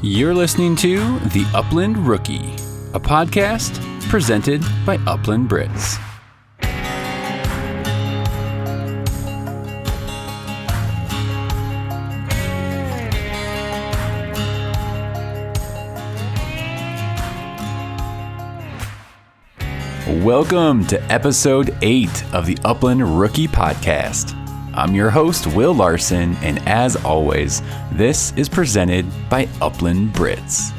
You're listening to The Upland Rookie, a podcast presented by Upland Brits. Welcome to episode 8 of the Upland Rookie podcast. I'm your host, Will Larson, and as always, this is presented by Upland Brits.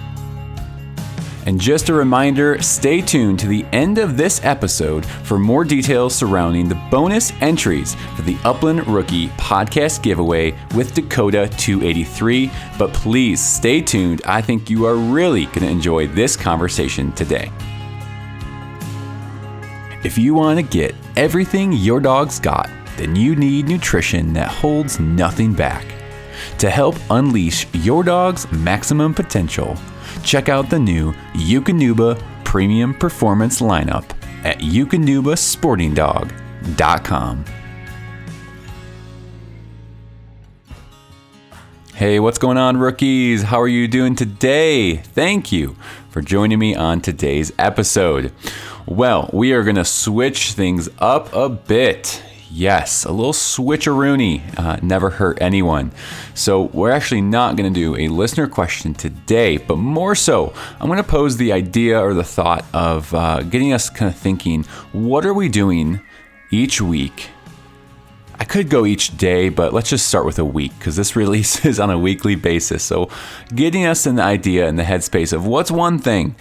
And just a reminder, stay tuned to the end of this episode for more details surrounding the bonus entries for the Upland Rookie podcast giveaway with Dakota 283. But please stay tuned. I think you are really going to enjoy this conversation today. If you want to get everything your dog's got, then you need nutrition that holds nothing back. To help unleash your dog's maximum potential, check out the new Eukanuba Premium Performance lineup at eukanubasportingdog.com. Hey, what's going on, rookies? How are you doing today? Thank you for joining me on today's episode. Well, we are going to switch things up a bit. Yes, a little switcheroony, never hurt anyone. So we're actually not going to do a listener question today, but more so, I'm going to pose the idea or the thought of getting us kind of thinking, what are we doing each week? I could go each day, but let's just start with a week because this release is on a weekly basis. So getting us an idea in the headspace of what's one thing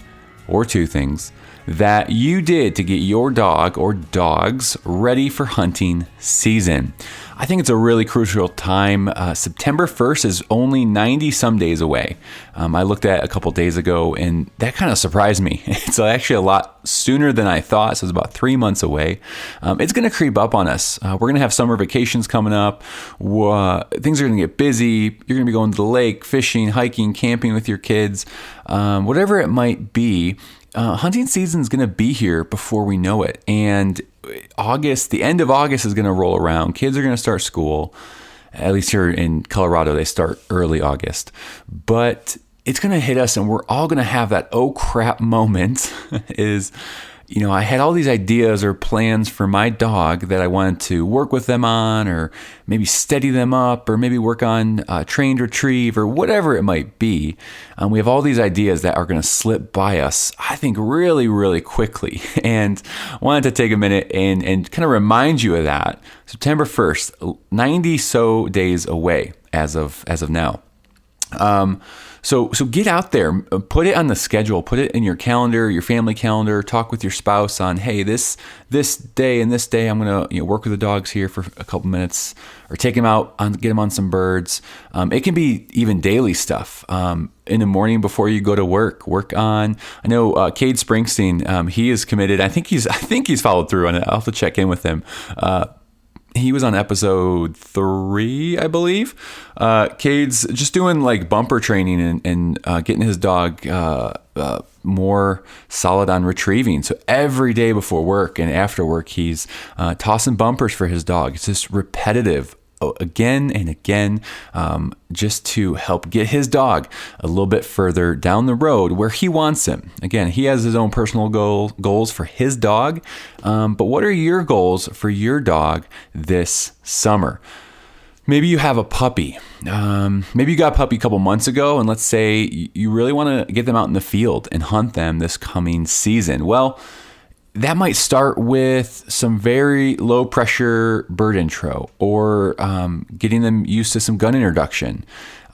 or two things that you did to get your dog or dogs ready for hunting season. I think it's a really crucial time. September 1st is only 90 some days away. I looked at a couple days ago and that kind of surprised me. It's actually a lot sooner than I thought. So it's about 3 months away. It's going to creep up on us. We're going to have summer vacations coming up. Things are going to get busy. You're going to be going to the lake, fishing, hiking, camping with your kids, whatever it might be. Hunting season is going to be here before we know it. And the end of August is going to roll around. Kids are going to start school. At least here in Colorado, they start early August. But it's going to hit us and we're all going to have that oh crap moment I had all these ideas or plans for my dog that I wanted to work with them on, or maybe steady them up, or maybe work on trained retrieve, or whatever it might be. We have all these ideas that are going to slip by us, I think, really, really quickly. And I wanted to take a minute and kind of remind you of that. September 1st, 90 so days away as of now. So get out there, put it on the schedule, put it in your calendar, your family calendar, talk with your spouse on, hey, this day and this day, I'm going to work with the dogs here for a couple minutes, or take them out, get them on some birds. It can be even daily stuff. In the morning before you go to work on, I know Cade Springsteen, he is committed. I think he's followed through on it. I'll have to check in with him. He was on episode 3, I believe. Cade's just doing like bumper training and getting his dog more solid on retrieving. So every day before work and after work, he's tossing bumpers for his dog. It's just repetitive again and again, just to help get his dog a little bit further down the road where he wants him. Again, he has his own personal goals for his dog, but what are your goals for your dog this summer? Maybe you have a puppy. Maybe you got a puppy a couple months ago, and let's say you really want to get them out in the field and hunt them this coming season. Well, that might start with some very low pressure bird intro, or getting them used to some gun introduction.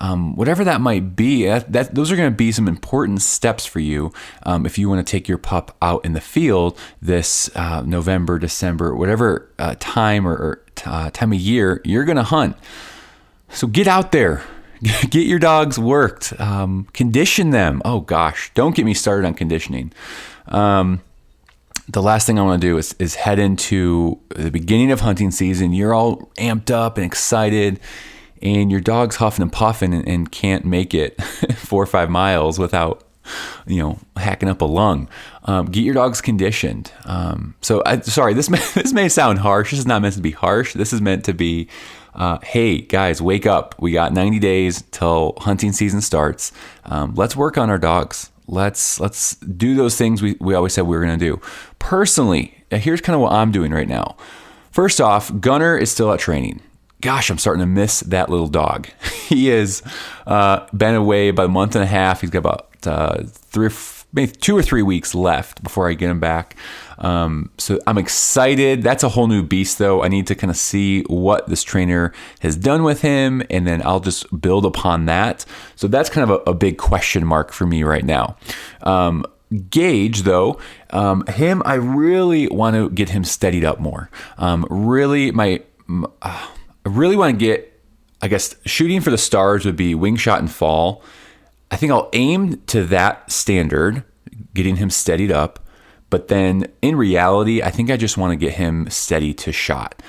Whatever that might be, those are going to be some important steps for you if you want to take your pup out in the field this November, December, whatever time or time of year you're going to hunt. So get out there. Get your dogs worked. Condition them. Oh gosh, don't get me started on conditioning. The last thing I want to do is head into the beginning of hunting season. You're all amped up and excited, and your dog's huffing and puffing and can't make it 4 or 5 miles without hacking up a lung. Get your dogs conditioned. Sorry, this may sound harsh. This is not meant to be harsh. This is meant to be, hey guys, wake up. We got 90 days till hunting season starts. Let's work on our dogs. Let's do those things we always said we were going to do. Personally, here's kind of what I'm doing right now. First off, Gunner is still at training. Gosh, I'm starting to miss that little dog. He has been away about a month and a half. He's got about maybe 2 or 3 weeks left before I get him back. So I'm excited. That's a whole new beast, though. I need to kind of see what this trainer has done with him, and then I'll just build upon that. So that's kind of a big question mark for me right now. Gage, though, him, I really want to get him steadied up more. I really want to get, I guess, shooting for the stars would be wing shot and fall. I think I'll aim to that standard, getting him steadied up. But then in reality, I think I just want to get him steady to shot.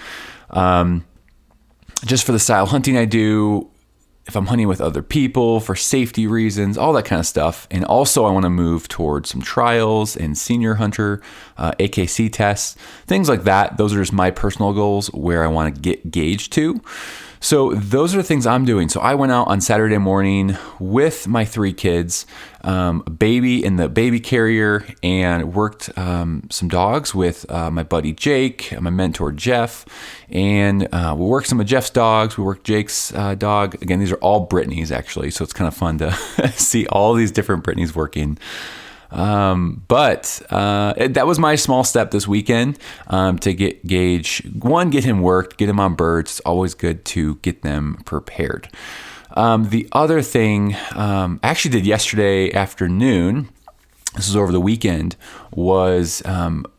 Just for the style hunting I do, if I'm hunting with other people for safety reasons, all that kind of stuff. And also I want to move towards some trials and senior hunter, AKC tests, things like that. Those are just my personal goals where I want to get Gage to. So those are the things I'm doing. So I went out on Saturday morning with my 3 kids, baby in the baby carrier, and worked some dogs with my buddy Jake, my mentor Jeff, and we worked some of Jeff's dogs. We worked Jake's dog. Again, these are all Brittany's actually, so it's kind of fun to see all these different Brittany's working. But that was my small step this weekend to get Gage, get him worked, get him on birds. It's always good to get them prepared. The other thing I actually did yesterday afternoon, this was over the weekend, was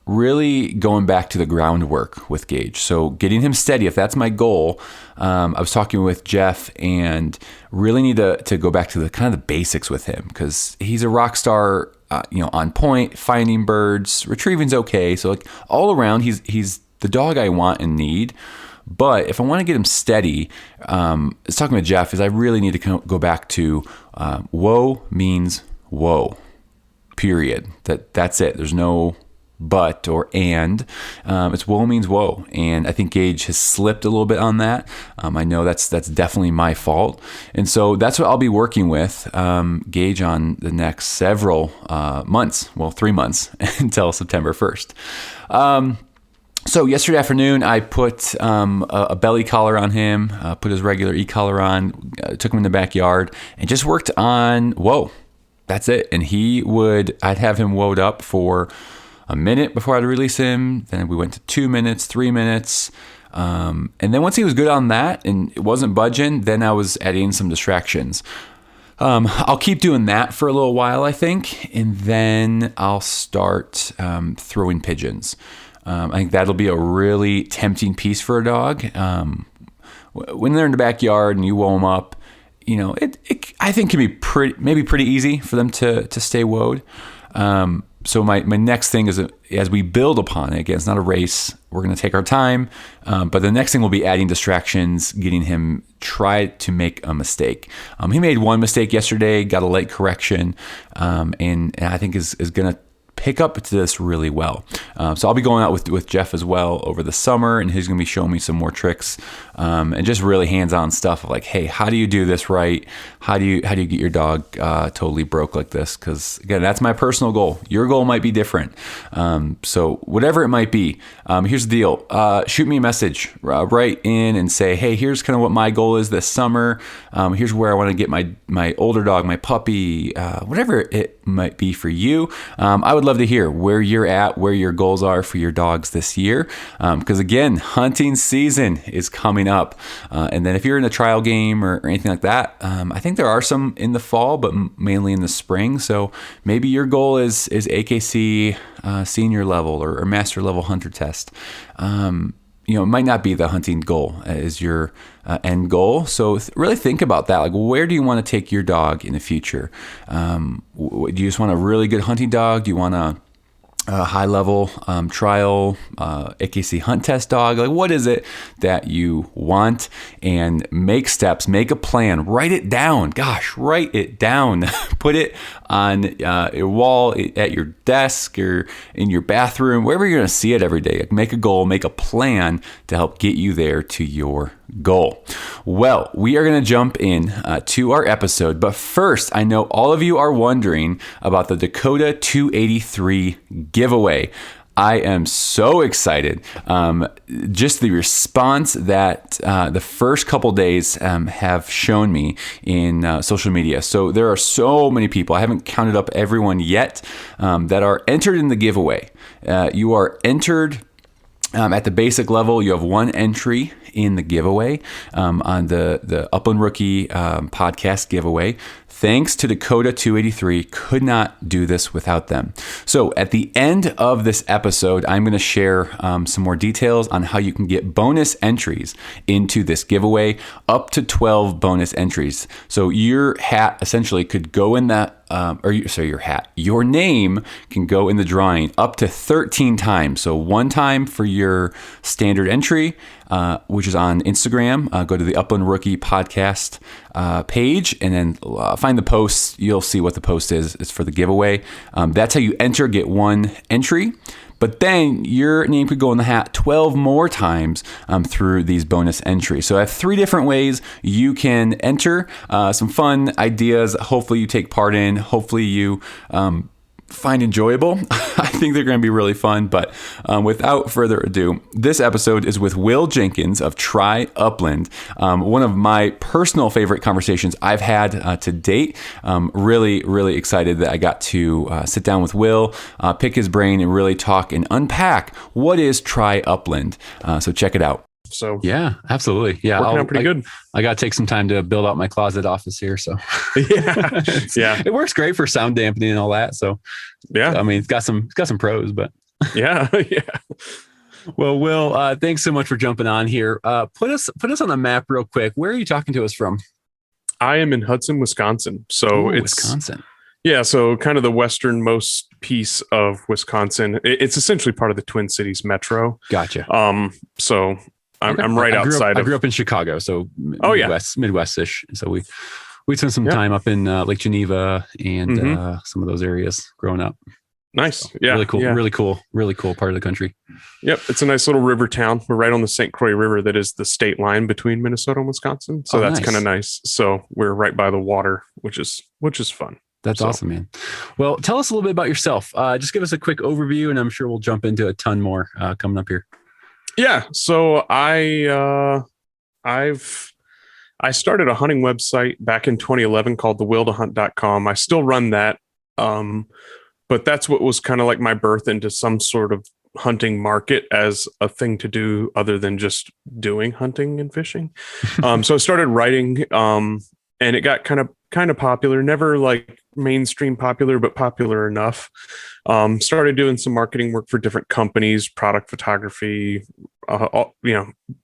really going back to the groundwork with Gage. So getting him steady, if that's my goal. I was talking with Jeff and really need to go back to the kind of the basics with him, because he's a rock star, on point, finding birds, retrieving's okay. So like all around, he's the dog I want and need. But if I want to get him steady, I was talking with Jeff, is I really need to go back to whoa means whoa, period. That's it. There's no but or and. It's whoa means whoa. And I think Gage has slipped a little bit on that. I know that's definitely my fault. And so that's what I'll be working with Gage on the next several months. Well, 3 months until September 1st. So yesterday afternoon, I put a belly collar on him, put his regular e-collar on, took him in the backyard, and just worked on whoa. That's it. And I'd have him whoa up for a minute before I'd release him. Then we went to 2 minutes, 3 minutes. And then once he was good on that and it wasn't budging, then I was adding some distractions. I'll keep doing that for a little while, I think. And then I'll start throwing pigeons. I think that'll be a really tempting piece for a dog. When they're in the backyard and you whoa them up, it I think can be pretty easy for them to stay whoed. So my next thing is, as we build upon it, again, it's not a race. We're going to take our time. But the next thing will be adding distractions, getting him try to make a mistake. He made one mistake yesterday, got a late correction, and I think is going to pick up to this really well. So I'll be going out with Jeff as well over the summer, and he's going to be showing me some more tricks and just really hands-on stuff of like, hey, how do you do this right? How do you get your dog totally broke like this? Because again, that's my personal goal. Your goal might be different. So whatever it might be, here's the deal. Shoot me a message, write in and say, hey, here's kind of what my goal is this summer. Here's where I want to get my older dog, my puppy, whatever it might be for you. I would love to hear where you're at, where your goals are for your dogs this year. Because again, hunting season is coming up. And then if you're in a trial game or anything like that, I think there are some in the fall, but mainly in the spring. So maybe your goal is AKC senior level or master level hunter test. It might not be the hunting goal as your end goal. So really think about that. Like, where do you want to take your dog in the future? Do you just want a really good hunting dog? Do you want high level trial AKC hunt test dog. Like, what is it that you want? And make steps, make a plan, write it down. Gosh, write it down. Put it on your wall, at your desk, or in your bathroom, wherever you're going to see it every day. Like, make a goal, make a plan to help get you there to your goal. Well, we are going to jump in to our episode, but first, I know all of you are wondering about the Dakota 283 giveaway. I am so excited. Just the response that the first couple days have shown me in social media. So there are so many people, I haven't counted up everyone yet, that are entered in the giveaway. You are entered at the basic level. You have one entry in the giveaway on the Upland Rookie podcast giveaway. Thanks to Dakota 283, could not do this without them. So at the end of this episode, I'm going to share some more details on how you can get bonus entries into this giveaway, up to 12 bonus entries. So your hat essentially could go in that, your name can go in the drawing up to 13 times. So one time for your standard entry, which is on Instagram. Go to the Upland Rookie podcast page, and then find the post. You'll see what the post is. It's for the giveaway. That's how you enter, get one entry. But then your name could go in the hat 12 more times through these bonus entries. So I have 3 different ways you can enter. Some fun ideas. Hopefully you take part in. Hopefully you find enjoyable. I think they're going to be really fun. But without further ado, this episode is with Will Jenkins of Try Upland. One of my personal favorite conversations I've had to date. Really, really excited that I got to sit down with Will, pick his brain, and really talk and unpack what is Try Upland. So check it out. So yeah, absolutely. Yeah, working out pretty good. I got to take some time to build out my closet office here. So yeah, it works great for sound dampening and all that. So yeah, I mean, it's got some pros, but yeah. Well, Will, thanks so much for jumping on here. Put us on the map real quick. Where are you talking to us from? I am in Hudson, Wisconsin. So it's Wisconsin. Yeah, so kind of the westernmost piece of Wisconsin. It's essentially part of the Twin Cities metro. Gotcha. So I'm right outside. I grew up in Chicago, so Midwest-ish. So we spent some time up in Lake Geneva and some of those areas growing up. Nice. So Yeah. Really cool part of the country. Yep. It's a nice little river town. We're right on the St. Croix River. That is the state line between Minnesota and Wisconsin. So that's kind of nice. So we're right by the water, which is fun. That's awesome, man. Well, tell us a little bit about yourself. Just give us a quick overview, and I'm sure we'll jump into a ton more coming up here. Yeah. So I started a hunting website back in 2011 called thewilltohunt.com. I still run that. But that's what was kind of like my birth into some sort of hunting market as a thing to do other than just doing hunting and fishing. So I started writing, and it got kind of popular, never like mainstream popular, but popular enough. Started doing some marketing work for different companies, product photography,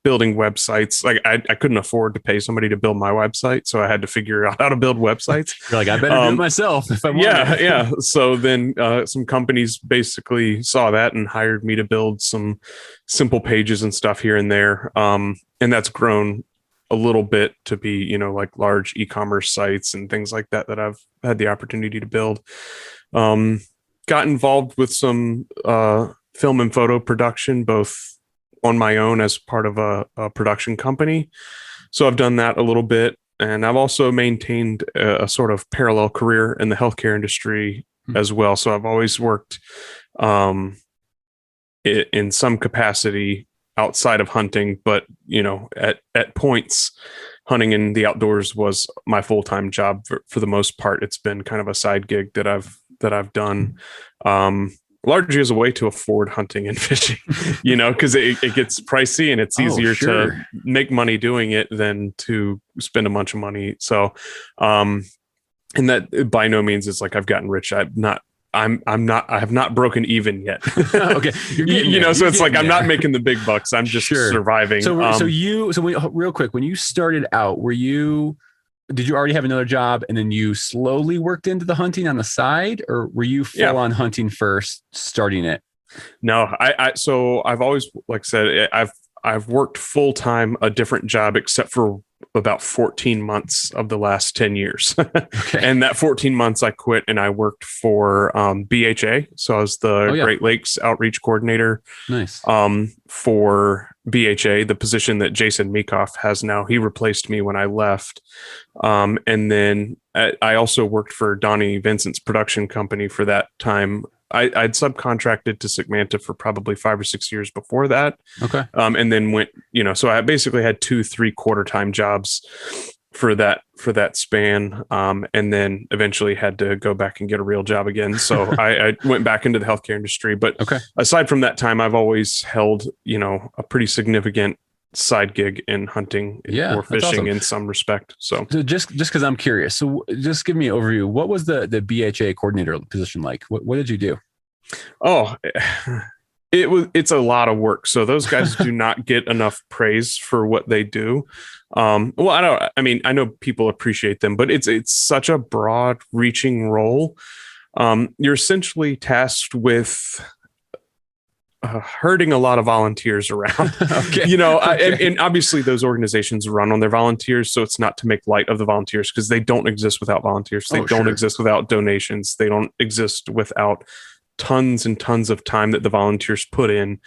building websites. Like I couldn't afford to pay somebody to build my website, so I had to figure out how to build websites. You're like, I better do it myself. If I want yeah. So then some companies basically saw that and hired me to build some simple pages and stuff here and there. And that's grown a little bit to be, like large e-commerce sites and things like that I've had the opportunity to build. Got involved with some film and photo production, both on my own as part of a production company. So I've done that a little bit. And I've also maintained a sort of parallel career in the healthcare industry as well. So I've always worked in some capacity outside of hunting, but at points, hunting in the outdoors was my full-time job. For the most part, it's been kind of a side gig that I've done, largely as a way to afford hunting and fishing, because it gets pricey and it's easier to make money doing it than to spend a bunch of money. So, and that by no means is like I've gotten rich. I have not broken even yet. Okay. So it's like, I'm not making the big bucks. I'm just surviving. So real quick, when you started out, did you already have another job and then you slowly worked into the hunting on the side, or were you full on hunting first, starting it? No, so I've always, like I said, I've worked full time a different job except for about 14 months of the last 10 years. Okay. And that 14 months I quit and I worked for BHA. So I was the Great Lakes Outreach Coordinator. Nice. For BHA, the position that Jason Meekoff has now. He replaced me when I left. And then I also worked for Donnie Vincent's production company for that time. I'd subcontracted to Segmenta for probably 5 or 6 years before that. Okay. And then went, so I basically had 2 3/4 time jobs for that span. And then eventually had to go back and get a real job again. So I went back into the healthcare industry. But aside from that time, I've always held, a pretty significant side gig in hunting or fishing in some respect. So just because I'm curious, so just give me an overview. What was the BHA coordinator position like? What did you do? Oh, it's a lot of work. So those guys do not get enough praise for what they do. Well, I know people appreciate them, but it's such a broad reaching role. You're essentially tasked with herding a lot of volunteers around. And obviously those organizations run on their volunteers, so it's not to make light of the volunteers, because they don't exist without volunteers. They don't exist without donations. They don't exist without tons and tons of time that the volunteers put in.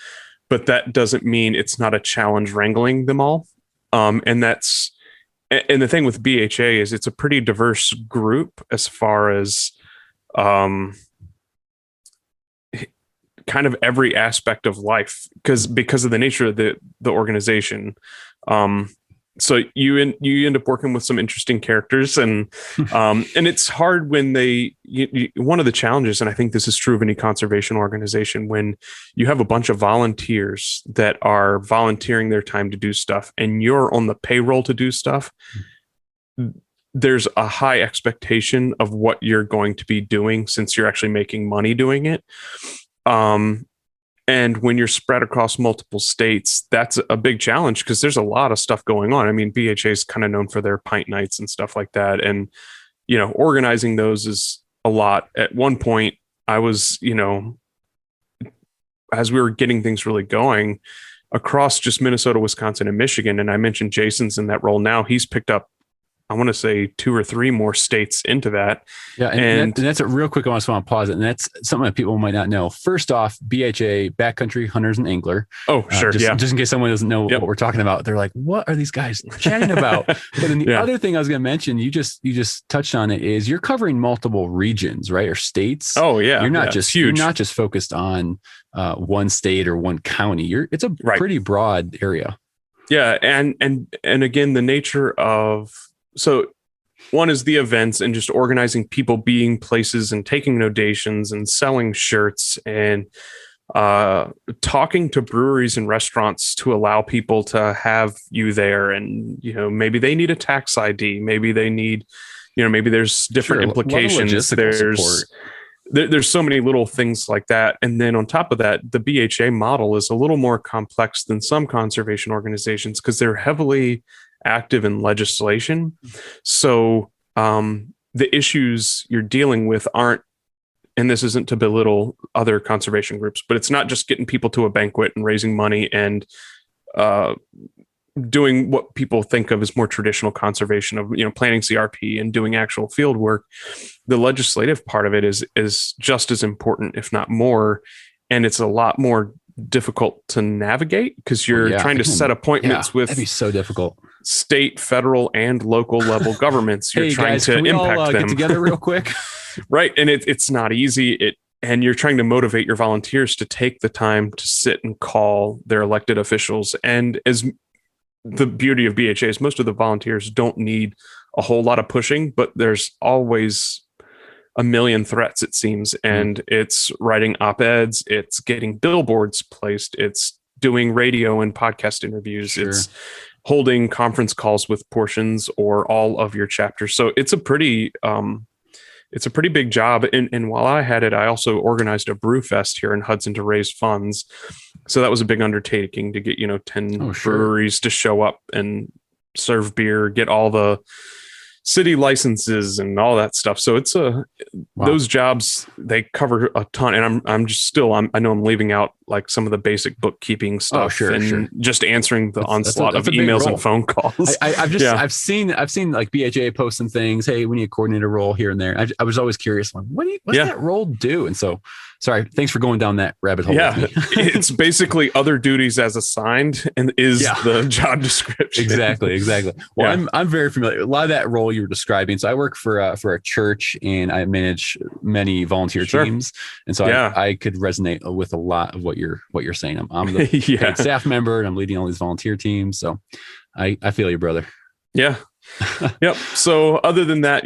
But that doesn't mean it's not a challenge wrangling them all. And the thing with BHA is it's a pretty diverse group as far as kind of every aspect of life, because of the nature of the organization. So you end up working with some interesting characters, and it's hard when one of the challenges, and I think this is true of any conservation organization, when you have a bunch of volunteers that are volunteering their time to do stuff and you're on the payroll to do stuff, there's a high expectation of what you're going to be doing since you're actually making money doing it. And when you're spread across multiple states, that's a big challenge, because there's a lot of stuff going on. I mean, BHA is kind of known for their pint nights and stuff like that. And, organizing those is a lot. At one point, I was, as we were getting things really going across just Minnesota, Wisconsin, and Michigan, and I mentioned Jason's in that role now, he's picked up, I want to say 2 or 3 more states into that. Yeah. And that's a real quick. I just want to pause it. And that's something that people might not know. First off, BHA, Backcountry Hunters and Angler. Oh, sure. Just in case someone doesn't know what we're talking about. They're like, what are these guys chatting about? But then the other thing I was going to mention, you just touched on it, is you're covering multiple regions, right? Or states. Oh yeah. You're not just focused on one state or one county. It's a pretty broad area. Yeah. And again, the nature of, so one is the events and just organizing people, being places and taking donations and selling shirts and talking to breweries and restaurants to allow people to have you there. And, maybe they need a tax ID. Maybe they need, maybe there's different implications. There's so many little things like that. And then on top of that, the BHA model is a little more complex than some conservation organizations, because they're heavily active in legislation. So the issues you're dealing with aren't, and this isn't to belittle other conservation groups, but it's not just getting people to a banquet and raising money and doing what people think of as more traditional conservation of, planting CRP and doing actual field work. The legislative part of it is just as important, if not more. And it's a lot more difficult to navigate, because you're trying to set appointments with, that'd be so difficult, state, federal, and local level governments. You're trying to impact them. Get together real quick. Right. And it's not easy. And you're trying to motivate your volunteers to take the time to sit and call their elected officials. And as the beauty of BHA is, most of the volunteers don't need a whole lot of pushing, but there's always a million threats, it seems. And it's writing op-eds, it's getting billboards placed, it's doing radio and podcast interviews, it's holding conference calls with portions or all of your chapters. So it's a pretty big job. And while I had it, I also organized a brew fest here in Hudson to raise funds. So that was a big undertaking to get, 10 breweries to show up and serve beer, get all the city licenses and all that stuff. So it's those jobs, they cover a ton. And I know I'm leaving out like some of the basic bookkeeping stuff just answering the onslaught of emails and phone calls. I've seen like BHA posts and things. Hey, we need a coordinator role here and there. I was always curious, like, what's that role do? And so, sorry, thanks for going down that rabbit hole. Yeah, it's basically other duties as assigned and is the job description. Exactly. Well, I'm very familiar. A lot of that role you were describing. So I work for a church and I manage many volunteer teams, and so I could resonate with a lot of what you're saying. I'm the paid staff member and I'm leading all these volunteer teams. So I feel you, brother. Yeah. Yep. So other than that,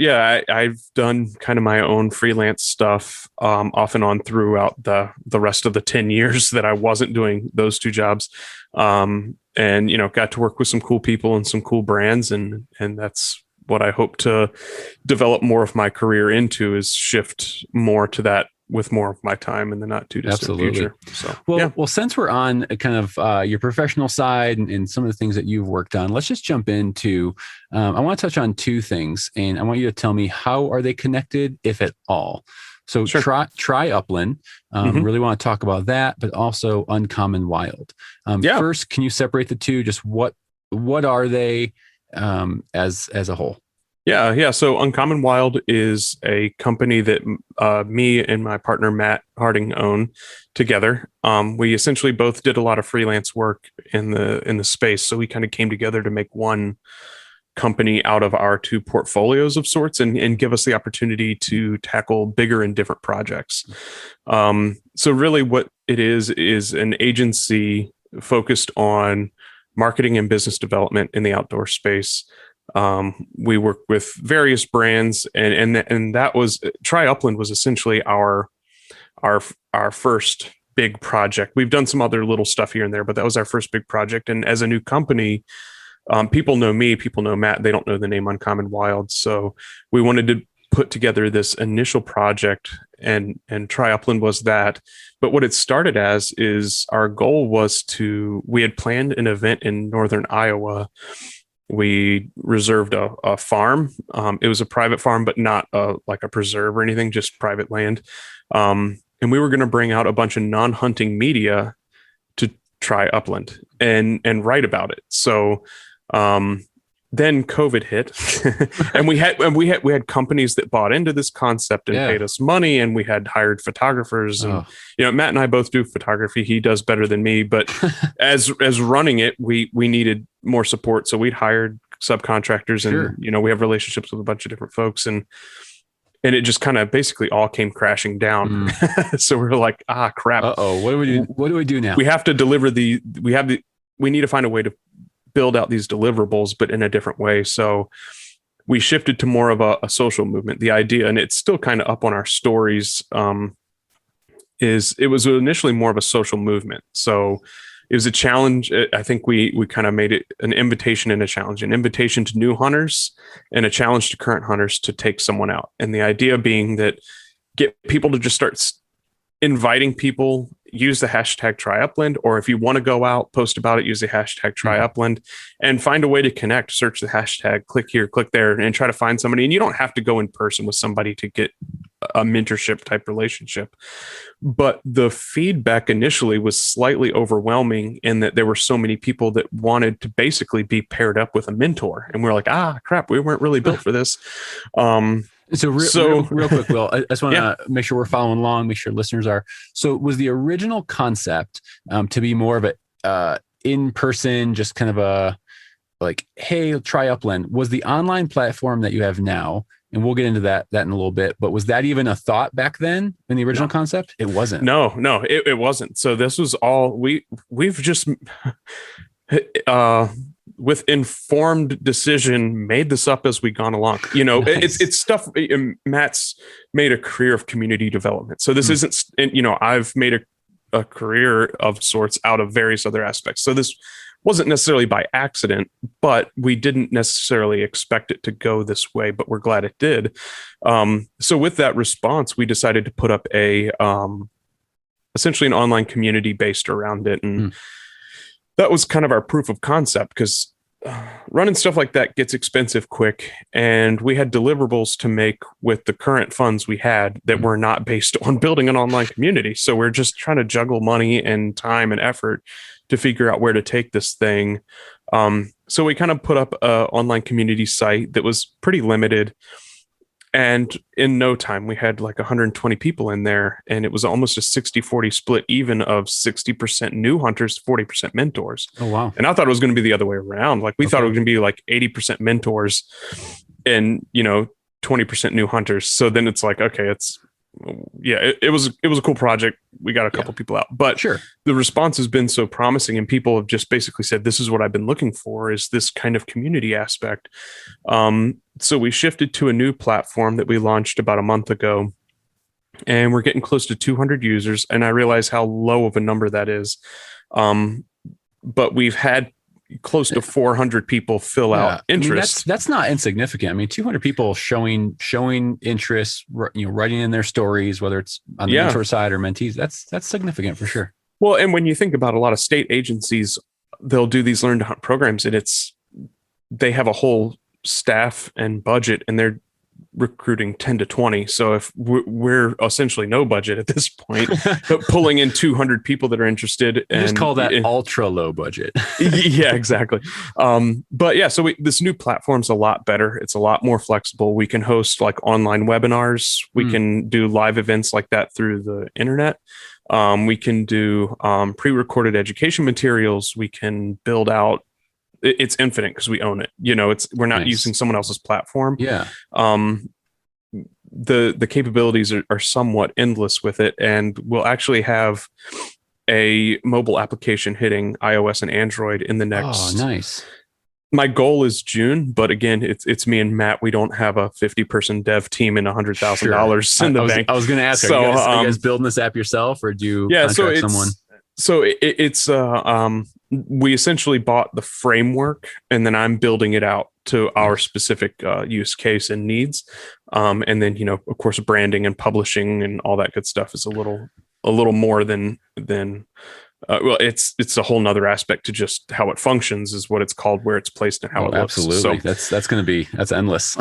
I've done kind of my own freelance stuff off and on throughout the rest of the 10 years that I wasn't doing those two jobs. And, got to work with some cool people and some cool brands. And that's what I hope to develop more of my career into, is shift more to that with more of my time in the not too distant future. So, well, since we're on kind of your professional side and some of the things that you've worked on, let's just jump into, I want to touch on two things, and I want you to tell me, how are they connected, if at all? So try Upland. Really want to talk about that, but also Uncommon Wild. First, can you separate the two? Just what are they as a whole? Yeah. So Uncommon Wild is a company that me and my partner Matt Harding own together. We essentially both did a lot of freelance work in the space, so we kind of came together to make one company out of our two portfolios of sorts, and give us the opportunity to tackle bigger and different projects. So really, what it is an agency focused on marketing and business development in the outdoor space. We work with various brands, and that was Try Upland was essentially our first big project. We've done some other little stuff here and there, but that was our first big project. And as a new company, people know me, people know Matt. They don't know the name Uncommon Wild. So we wanted to put together this initial project, and Try Upland was that. But what it started as is our goal was we had planned an event in northern Iowa. We reserved a farm. It was a private farm, but not like a preserve or anything, just private land. And we were going to bring out a bunch of non-hunting media to Try Upland and write about it. So then COVID hit, and we had companies that bought into this concept and paid us money, and we had hired photographers. And Matt and I both do photography. He does better than me, but as running it, we needed more support, so we'd hired subcontractors, and we have relationships with a bunch of different folks, and it just kind of basically all came crashing down. So we're like, crap. What do we do now? We have to deliver we need to find a way to build out these deliverables, but in a different way. So we shifted to more of a social movement. The idea, and it's still kind of up on our stories, is it was initially more of a social movement. So it was a challenge. I think we kind of made it an invitation and a challenge, an invitation to new hunters and a challenge to current hunters to take someone out. And the idea being that get people to just start inviting people, use the hashtag Try Upland, or if you want to go out, post about it, use the hashtag Try Upland, and find a way to connect. Search the hashtag, click here, click there, and try to find somebody. And you don't have to go in person with somebody to get a mentorship type relationship. But the feedback initially was slightly overwhelming in that there were so many people that wanted to basically be paired up with a mentor. And we're like, crap, we weren't really built for this. So real quick, Will, I just want to make sure we're following along, make sure listeners are. So was the original concept to be more of a in-person, just kind of a like, hey, Try Upland, was the online platform that you have now, and we'll get into that in a little bit, but was that even a thought back then in the original concept? It wasn't. No, it wasn't. So this was all we've just with informed decision made this up as we gone along. Nice. It's stuff. Matt's made a career of community development. So this isn't, I've made a career of sorts out of various other aspects. So this wasn't necessarily by accident, but we didn't necessarily expect it to go this way, but we're glad it did. So with that response, we decided to put up essentially an online community based around it. And that was kind of our proof of concept, because running stuff like that gets expensive quick, and we had deliverables to make with the current funds we had that were not based on building an online community. So we're just trying to juggle money and time and effort to figure out where to take this thing. So we kind of put up an online community site that was pretty limited. And in no time, we had like 120 people in there, and it was almost a 60-40 split, even of 60% new hunters, 40% mentors. Oh, wow. And I thought it was going to be the other way around. Like we thought it was going to be like 80% mentors and, 20% new hunters. So then it's like, okay, it was a cool project. We got a couple people out, but sure, the response has been so promising, and people have just basically said, this is what I've been looking for, is this kind of community aspect. So we shifted to a new platform that we launched about a month ago, and we're getting close to 200 users. And I realize how low of a number that is. But we've had close to 400 people fill out interest. I mean, that's not insignificant. I mean, 200 people showing interest, writing in their stories, whether it's on the mentor side or mentees, that's significant for sure. Well, and when you think about a lot of state agencies, they'll do these learn to hunt programs, and they have a whole staff and budget, and they're recruiting 10 to 20. So if we're essentially no budget at this point, but pulling in 200 people that are interested, and just call that ultra low budget. Yeah, exactly. But yeah, so this new platform's a lot better. It's a lot more flexible. We can host like online webinars. We can do live events like that through the internet. We can do pre-recorded education materials. We can build out. It's infinite because we own it. We're not using someone else's platform. Yeah. The capabilities are somewhat endless with it, and we'll actually have a mobile application hitting iOS and Android in the next. Oh, nice. My goal is June, but again, it's me and Matt. We don't have a 50-person dev team and $100,000 in the bank. I was going to ask, so, are you guys building this app yourself, or do you contract someone? So it's we essentially bought the framework, and then I'm building it out to our specific use case and needs. And then, of course, branding and publishing and all that good stuff is a little more than well, it's a whole nother aspect to just how it functions is what it's called, where it's placed, and how it looks. Absolutely. So that's endless.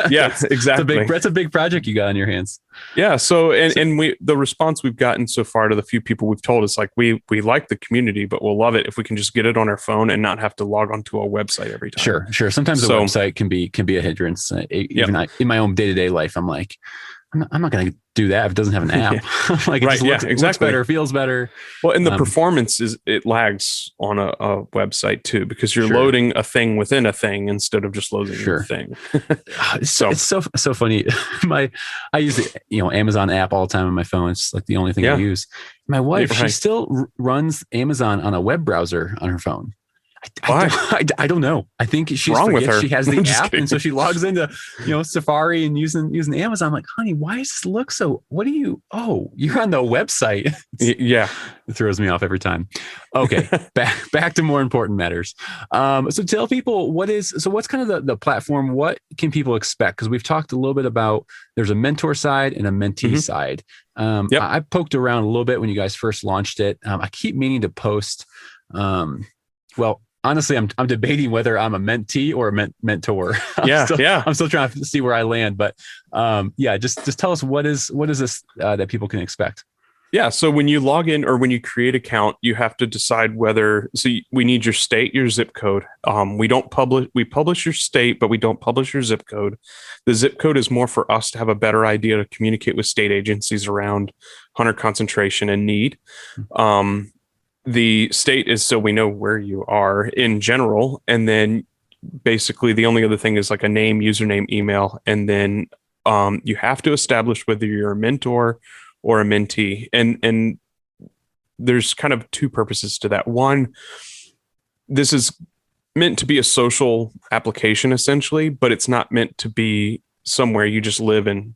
Yeah, exactly. That's a big project you got on your hands. Yeah. So, the response we've gotten so far to the few people we've told is like, we like the community, but we'll love it if we can just get it on our phone and not have to log onto a website every time. Sure. Sometimes the website can be a hindrance. Even in my own day-to-day life, I'm like, I'm not going to do that if it doesn't have an app. Like, it just looks better, feels better. Well, and the performance it lags on a website too, because you're loading a thing within a thing instead of just loading a thing. It's so funny. I use the Amazon app all the time on my phone. It's like the only thing I use. My wife, she still runs Amazon on a web browser on her phone. I don't know. I think she's wrong with her. She has the app, and so she logs into Safari and using Amazon. I'm like, honey, why does this look so? What do you? Oh, you're on the website. Yeah, it throws me off every time. Okay, back to more important matters. So tell people what's kind of the platform. What can people expect? Because we've talked a little bit about there's a mentor side and a mentee side. I poked around a little bit when you guys first launched it. I keep meaning to post. Well, honestly, I'm debating whether I'm a mentee or a mentor. I'm still trying to see where I land, but just tell us what is this that people can expect. Yeah. So when you log in or when you create an account, you have to decide we need your state, your zip code. We publish your state, but we don't publish your zip code. The zip code is more for us to have a better idea to communicate with state agencies around hunter concentration and need. The state is so we know where you are in general. And then basically the only other thing is like a name, username, email. And then you have to establish whether you're a mentor or a mentee. And there's kind of two purposes to that. One, this is meant to be a social application essentially, but it's not meant to be somewhere you just live and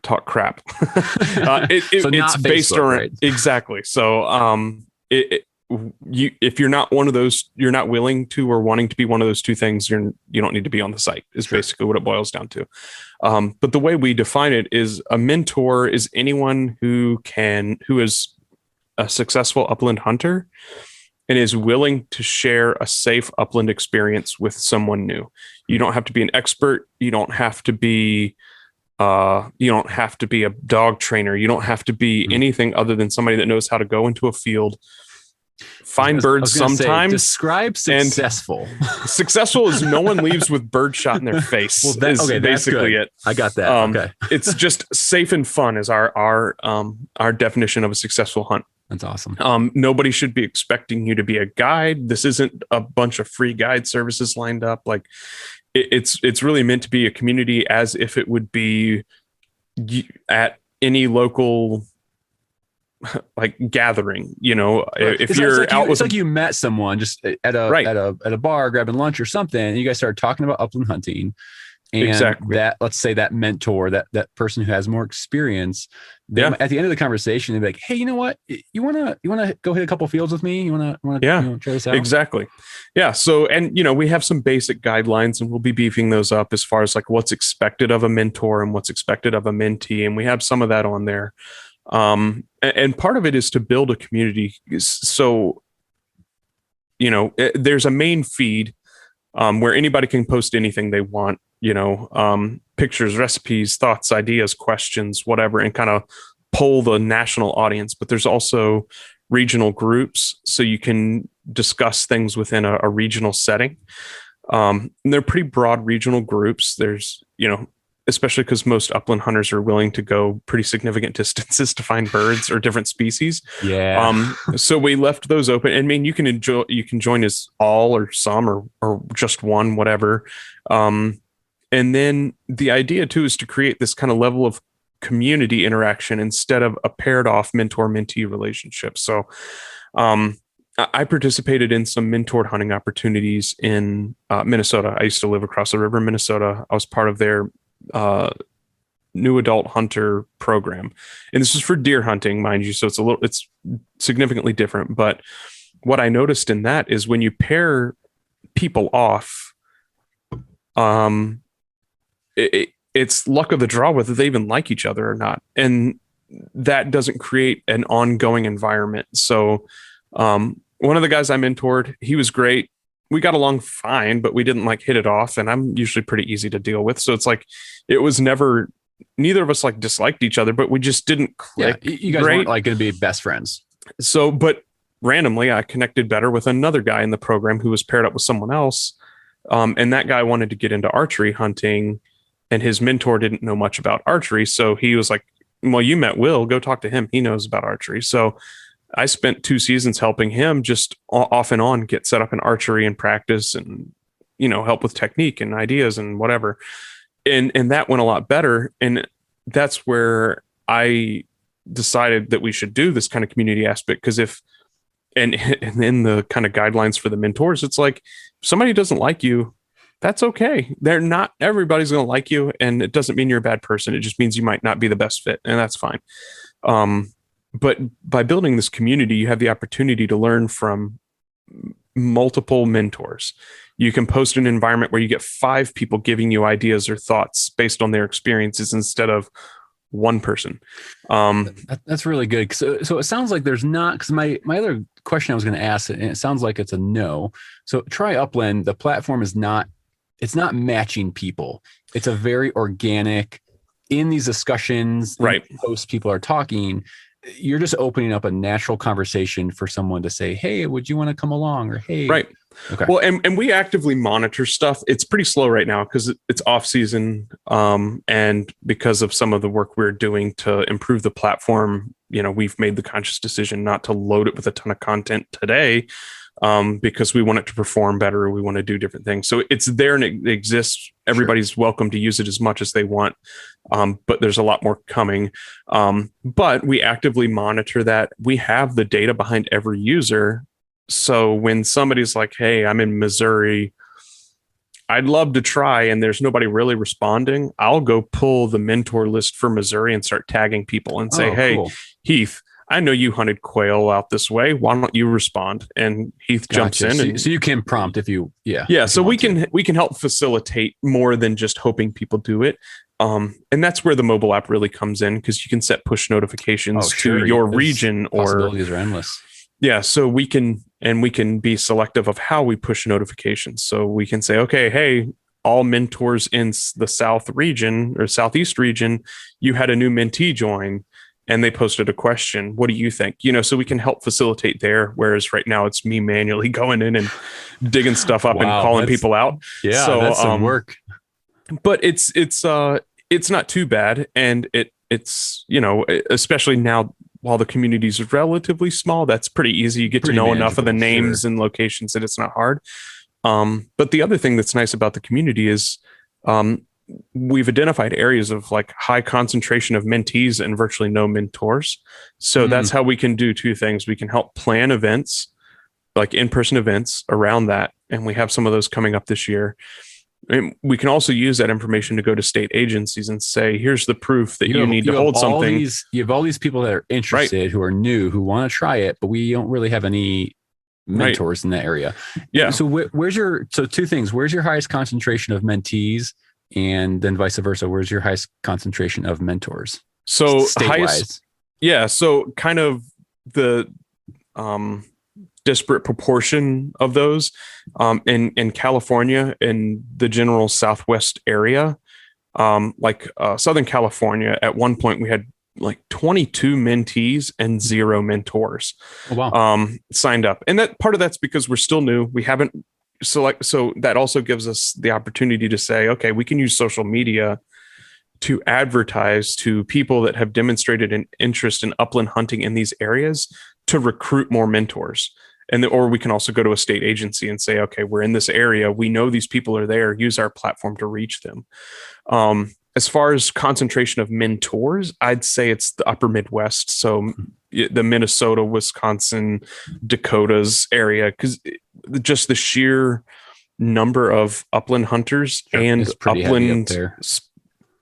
talk crap. It's based around right? Exactly. So if you're not one of those, you're not willing to or wanting to be one of those two things, you don't need to be on the site is basically what it boils down to. But the way we define it is a mentor is anyone who is a successful upland hunter and is willing to share a safe upland experience with someone new. You don't have to be an expert. You don't have to be a dog trainer. You don't have to be anything other than somebody that knows how to go into a field, find birds sometimes. Describe successful. Successful is no one leaves with bird shot in their face. Well, that's basically it. I got that. Okay. It's just safe and fun is our definition of a successful hunt. That's awesome. Nobody should be expecting you to be a guide. This isn't a bunch of free guide services lined up. Like it's really meant to be a community as if it would be at any local like gathering, if you're out with, it's like you met someone just at a bar grabbing lunch or something, and you guys started talking about upland hunting. And exactly. that, let's say that mentor, that person who has more experience, at the end of the conversation, they'd be like, hey, you know what? You want to go hit a couple fields with me? You want to try this out? Exactly. Yeah. So, and, we have some basic guidelines, and we'll be beefing those up as far as like what's expected of a mentor and what's expected of a mentee. And we have some of that on there. And part of it is to build a community. So, there's a main feed where anybody can post anything they want, pictures, recipes, thoughts, ideas, questions, whatever, and kind of poll the national audience. But there's also regional groups, so you can discuss things within a regional setting. And they're pretty broad regional groups. There's, especially because most upland hunters are willing to go pretty significant distances to find birds or different species. Yeah. So we left those open. I mean, you can join as all or some or just one, whatever. And then the idea too is to create this kind of level of community interaction instead of a paired off mentor-mentee relationship. So I participated in some mentored hunting opportunities in Minnesota. I used to live across the river in Minnesota. I was part of their new adult hunter program, and this is for deer hunting, mind you. So it's significantly different. But what I noticed in that is when you pair people off, it's luck of the draw whether they even like each other or not, and that doesn't create an ongoing environment. So one of the guys I mentored, he was great. We got along fine, but we didn't like hit it off, and I'm usually pretty easy to deal with. So it's like, it was never, neither of us like disliked each other, but we just didn't click. Yeah, you guys weren't like going to be best friends. So, but randomly I connected better with another guy in the program who was paired up with someone else. And that guy wanted to get into archery hunting, and his mentor didn't know much about archery. So he was like, well, you met Will, go talk to him. He knows about archery. So I spent 2 seasons helping him just off and on get set up in archery and practice and, help with technique and ideas and whatever. And that went a lot better. And that's where I decided that we should do this kind of community aspect. Because and in the kind of guidelines for the mentors, it's like, if somebody doesn't like you, that's okay. Everybody's going to like you. And it doesn't mean you're a bad person. It just means you might not be the best fit. And that's fine. But by building this community, you have the opportunity to learn from multiple mentors. You can post an environment where you get 5 people giving you ideas or thoughts based on their experiences instead of one person. That's really good. So it sounds like there's not, because my other question I was going to ask, and it sounds like it's a no. So try Upland. The platform is it's not matching people. It's a very organic, in these discussions, right? Posts people are talking. You're just opening up a natural conversation for someone to say, hey, would you want to come along? Or, hey, right. Okay. Well, and we actively monitor stuff. It's pretty slow right now because it's off season. And because of some of the work we're doing to improve the platform, we've made the conscious decision not to load it with a ton of content today, because we want it to perform better. We want to do different things. So it's there and it exists. Everybody's welcome to use it as much as they want. But there's a lot more coming. But we actively monitor that. We have the data behind every user. So when somebody's like, hey, I'm in Missouri, I'd love to try, and there's nobody really responding, I'll go pull the mentor list for Missouri and start tagging people and say, hey, cool. Heath, I know you hunted quail out this way. Why don't you respond? And Heath jumps in. So you can prompt if you. So we can help facilitate more than just hoping people do it. And that's where the mobile app really comes in, because you can set push notifications to your region, or possibilities are endless. Yeah. So we can and we can be selective of how we push notifications. So we can say, okay, hey, all mentors in the South region or Southeast region, you had a new mentee join and they posted a question. What do you think? So we can help facilitate there. Whereas right now it's me manually going in and digging stuff up and calling people out. Yeah, so, that's some work. But it's not too bad. And it's, especially now while the community is relatively small, that's pretty easy. You get to know enough of the names and locations that it's not hard. But the other thing that's nice about the community is we've identified areas of like high concentration of mentees and virtually no mentors. So that's how we can do two things. We can help plan events, like in-person events around that. And we have some of those coming up this year. And we can also use that information to go to state agencies and say, here's the proof that you need to hold something. You have all these people that are interested, who are new, who want to try it, but we don't really have any mentors in that area. Yeah. So two things. Where's your highest concentration of mentees? And then vice versa, where's your highest concentration of mentors? So statewide. So kind of the disparate proportion of those in California, in the general Southwest area, Southern California, at one point we had like 22 mentees and 0 mentors signed up. And that part of that's because we're still new. We haven't so that also gives us the opportunity to say, okay, we can use social media to advertise to people that have demonstrated an interest in upland hunting in these areas to recruit more mentors. Or we can also go to a state agency and say, okay, we're in this area. We know these people are there. Use our platform to reach them. As far as concentration of mentors, I'd say it's the upper Midwest. So the Minnesota, Wisconsin, Dakotas area, because just the sheer number of upland hunters and upland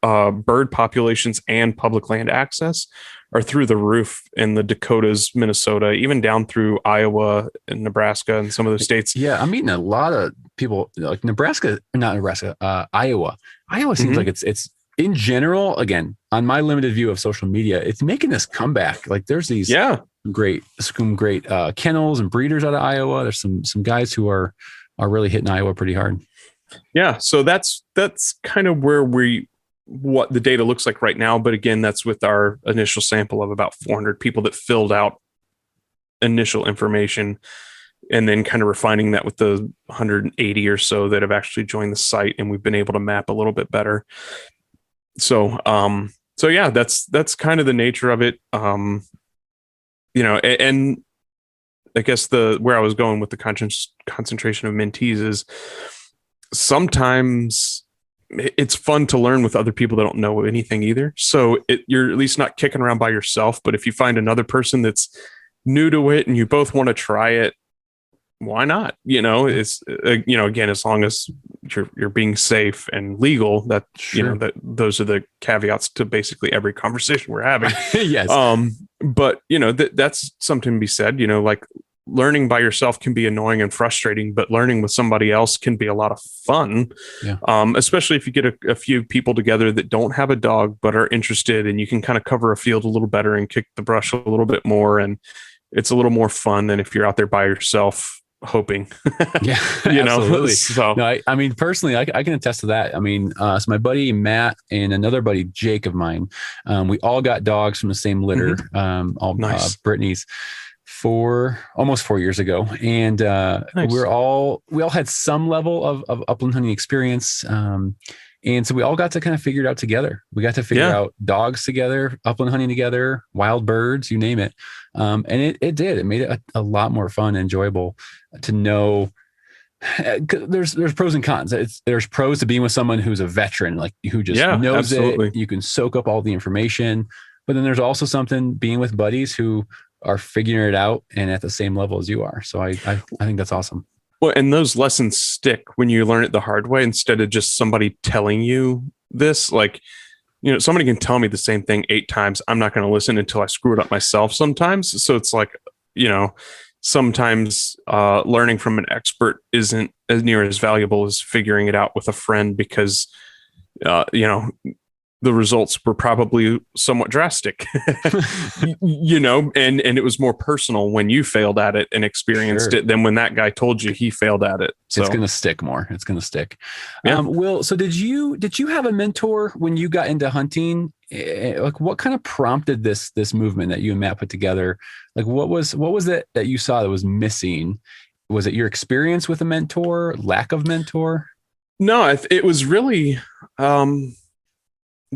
bird populations and public land access are through the roof in the Dakotas, Minnesota, even down through Iowa and Nebraska and some of those states. Yeah, I'm meeting a lot of people like Iowa. Iowa seems like it's in general, again, on my limited view of social media, it's making this comeback. Like there's these great kennels and breeders out of Iowa. There's some guys who are really hitting Iowa pretty hard. Yeah. So that's kind of where what the data looks like right now. But again, that's with our initial sample of about 400 people that filled out initial information, and then kind of refining that with the 180 or so that have actually joined the site. And we've been able to map a little bit better. So yeah, that's kind of the nature of it. And I guess where I was going with the concentration of mentees is sometimes it's fun to learn with other people that don't know anything either. So you're at least not kicking around by yourself, but if you find another person that's new to it and you both want to try it, why not? It's again, as long as you're being safe and legal, that that those are the caveats to basically every conversation we're having. Yes. But that's something to be said. Like learning by yourself can be annoying and frustrating, but learning with somebody else can be a lot of fun. Yeah. Especially if you get a few people together that don't have a dog but are interested, and you can kind of cover a field a little better and kick the brush a little bit more, and it's a little more fun than if you're out there by yourself hoping. Yeah, absolutely. So no, I mean, personally, I can attest to that. I mean, so my buddy Matt and another buddy Jake of mine, we all got dogs from the same litter. Nice. Brittany's almost 4 years ago, and nice. we all had some level of upland hunting experience. And so we all got to kind of figure it out together. We got to figure out dogs together, upland hunting together, wild birds, you name it. And it made it a lot more fun and enjoyable to know. There's pros and cons. There's pros to being with someone who's a veteran, like who just knows it. You can soak up all the information. But then there's also something being with buddies who are figuring it out and at the same level as you are. So I think that's awesome. Well, and those lessons stick when you learn it the hard way instead of just somebody telling you this. Like, somebody can tell me the same thing 8 times. I'm not going to listen until I screw it up myself sometimes. So it's like, sometimes learning from an expert isn't as near as valuable as figuring it out with a friend because, the results were probably somewhat drastic, and it was more personal when you failed at it and experienced Sure. it than when that guy told you he failed at it. So It's going to stick more. It's going to stick. Yeah. Will, so did you have a mentor when you got into hunting? Like what kind of prompted this movement that you and Matt put together? Like what was it that you saw that was missing? Was it your experience with a mentor, lack of mentor? No, it was really,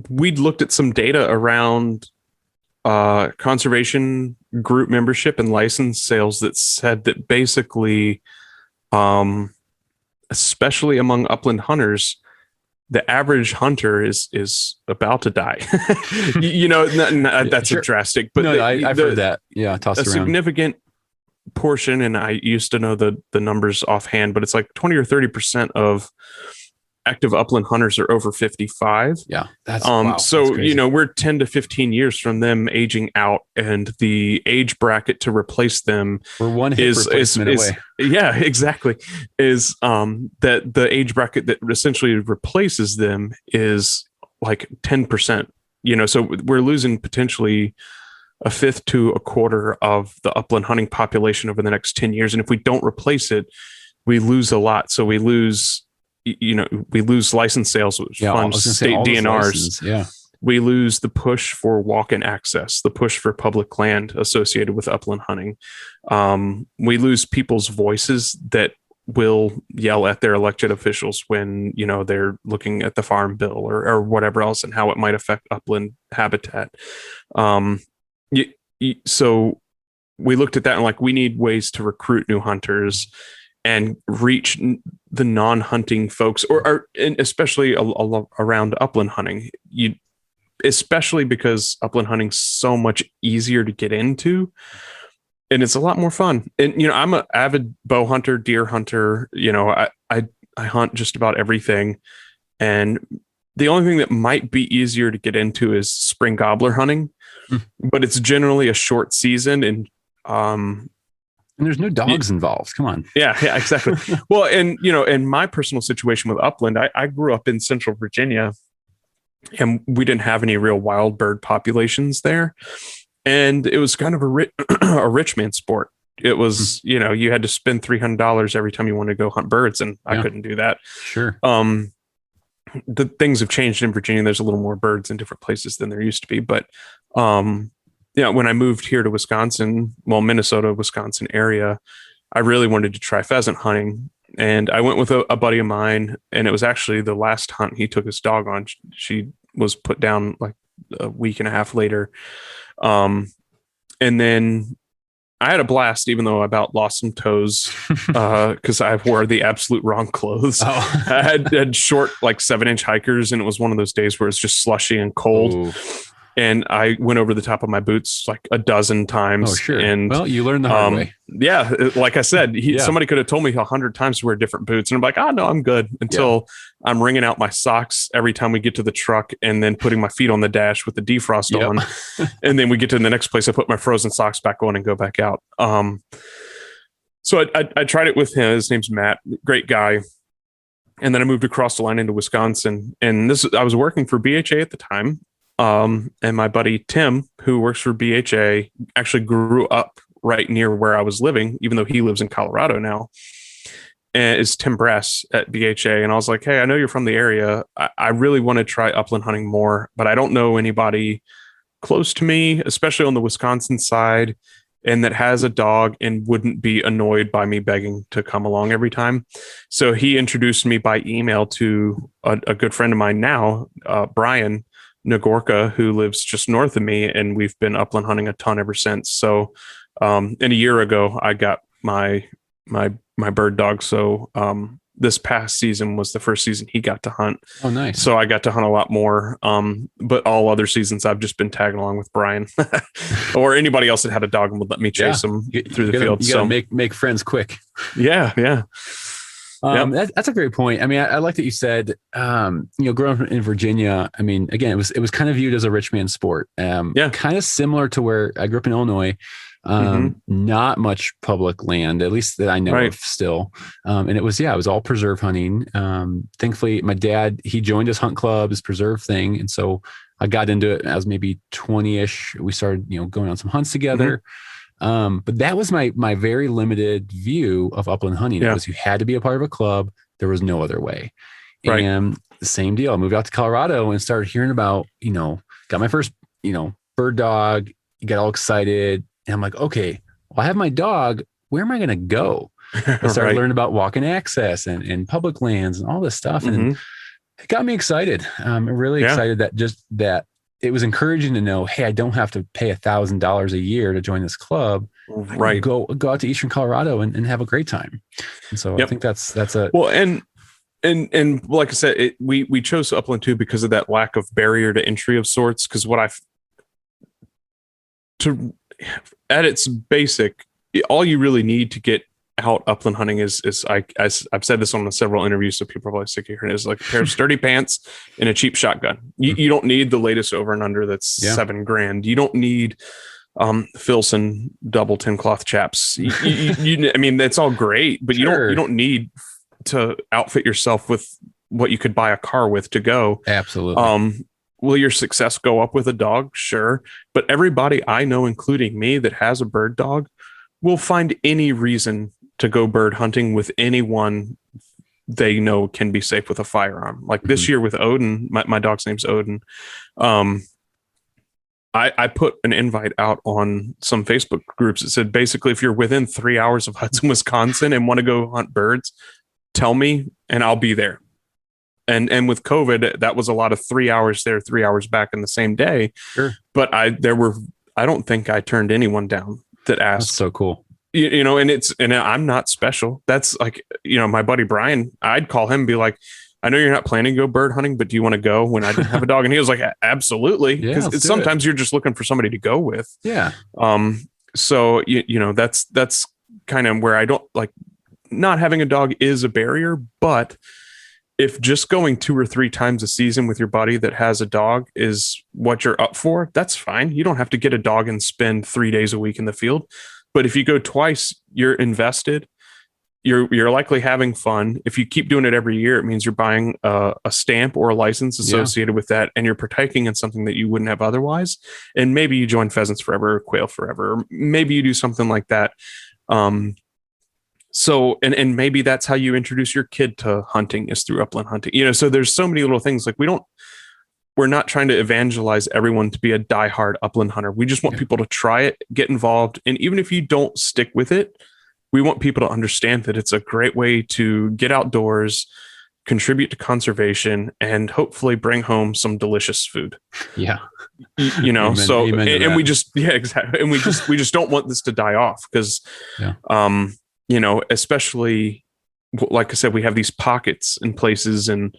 we'd looked at some data around conservation group membership and license sales that said that basically, especially among upland hunters, the average hunter is about to die. That's Sure. a drastic, but I've heard that. Yeah, tossed a around. significant portion, and I used to know the numbers offhand, but it's like 20 or 30% of active upland hunters are over 55. Yeah, that's wow, so that's crazy. we're 10 to 15 years from them aging out, and the age bracket to replace them We're one hip replacement away. Yeah, exactly. Is that the age bracket that essentially replaces them is like 10%. So we're losing potentially a fifth to a quarter of the upland hunting population over the next 10 years, and if we don't replace it, we lose a lot. So we lose license sales, which fund state DNRs. Yeah. We lose the push for walk-in access, the push for public land associated with upland hunting. We lose people's voices that will yell at their elected officials when, they're looking at the farm bill or whatever else and how it might affect upland habitat. So we looked at that and we need ways to recruit new hunters and reach the non-hunting folks, or and especially around upland hunting. Especially because upland hunting's so much easier to get into, and it's a lot more fun. And I'm an avid bow hunter, deer hunter. I hunt just about everything, and the only thing that might be easier to get into is spring gobbler hunting, but it's generally a short season, and there's no dogs involved. Come on. Yeah, exactly. Well, and in my personal situation with upland, I grew up in Central Virginia, and we didn't have any real wild bird populations there, and it was kind of a rich man sport. It was, you had to spend $300 every time you wanted to go hunt birds, and I couldn't do that. Sure. The things have changed in Virginia. There's a little more birds in different places than there used to be, but when I moved here to Minnesota, Wisconsin area, I really wanted to try pheasant hunting. And I went with a buddy of mine, and it was actually the last hunt he took his dog on. She was put down like a week and a half later. And then I had a blast, even though I about lost some toes because I wore the absolute wrong clothes. Oh. I had short, 7-inch hikers, and it was one of those days where it's just slushy and cold. Ooh. And I went over the top of my boots like a dozen times. Oh, sure. And well, you learned the hard way. Yeah. Like I said, somebody could have told me 100 times to wear different boots. And I'm like, no, I'm good, until I'm wringing out my socks every time we get to the truck, and then putting my feet on the dash with the defrost on. And then we get to the next place. I put my frozen socks back on and go back out. So I tried it with him. His name's Matt. Great guy. And then I moved across the line into Wisconsin, and I was working for BHA at the time. And my buddy Tim, who works for BHA, actually grew up right near where I was living, even though he lives in Colorado now, and is Tim Brass at BHA. And I was like, hey, I know you're from the area. I really want to try upland hunting more, but I don't know anybody close to me, especially on the Wisconsin side, and that has a dog and wouldn't be annoyed by me begging to come along every time. So he introduced me by email to a good friend of mine now, Brian Nagorka, who lives just north of me, and we've been upland hunting a ton ever since. So, and a year ago, I got my bird dog. So, this past season was the first season he got to hunt. Oh, nice. So I got to hunt a lot more. But all other seasons, I've just been tagging along with Brian or anybody else that had a dog and would let me chase them through the field. You gotta make friends quick. Yeah. That's a great point. I mean, I like that you said, growing up in Virginia, I mean, again, it was kind of viewed as a rich man sport. Kind of similar to where I grew up in Illinois. Not much public land, at least that I know of still. And it was all preserve hunting. Thankfully, my dad, he joined his hunt club, his preserve thing. And so I got into it as maybe 20-ish. We started, going on some hunts together. But that was my very limited view of upland hunting. It was, you had to be a part of a club. There was no other way. Right. And the same deal. I moved out to Colorado and started hearing about, got my first, bird dog, got all excited. And I'm like, okay, well, I have my dog. Where am I going to go? I started learning about walk-in access and public lands and all this stuff. And it got me excited. I'm really excited that it was encouraging to know, hey, I don't have to pay $1,000 a year to join this club. I can go out to Eastern Colorado and have a great time. And so I think that's a well, and like I said, we chose Upland too because of that lack of barrier to entry of sorts. Because at its basic, all you really need to get out upland hunting is I've said this on several interviews, so people are probably sick of hearing it, is like a pair of sturdy pants and a cheap shotgun. You don't need the latest over and under that's $7,000. You don't need Filson double 10 cloth chaps. I mean, that's all great, but you don't need to outfit yourself with what you could buy a car with to go. Absolutely. Will your success go up with a dog? Sure. But everybody I know, including me, that has a bird dog will find any reason to go bird hunting with anyone they know can be safe with a firearm. Like this year with Odin, my dog's name's Odin. I put an invite out on some Facebook groups that said, basically, if you're within 3 hours of Hudson, Wisconsin and want to go hunt birds, tell me and I'll be there. And with COVID, that was a lot of 3 hours there, 3 hours back in the same day. Sure. But I don't think I turned anyone down that asked. That's so cool. And I'm not special. That's like, my buddy Brian, I'd call him and be like, I know you're not planning to go bird hunting, but do you want to go when I didn't have a dog? And he was like, absolutely. Because sometimes you're just looking for somebody to go with. Yeah. So, that's kind of where I don't like, not having a dog is a barrier, but if just going 2 or 3 times a season with your buddy that has a dog is what you're up for, that's fine. You don't have to get a dog and spend 3 days a week in the field. But if you go twice, you're invested. You're likely having fun. If you keep doing it every year, it means you're buying a stamp or a license associated with that, and you're partaking in something that you wouldn't have otherwise. And maybe you join Pheasants Forever or Quail Forever, or maybe you do something like that. So, and maybe that's how you introduce your kid to hunting, is through upland hunting. So there's so many little things. Like we're not trying to evangelize everyone to be a diehard upland hunter. We just want people to try it, get involved. And even if you don't stick with it, we want people to understand that it's a great way to get outdoors, contribute to conservation, and hopefully bring home some delicious food. Yeah. And we just, exactly. And we just don't want this to die off because, especially like I said, we have these pockets in places, and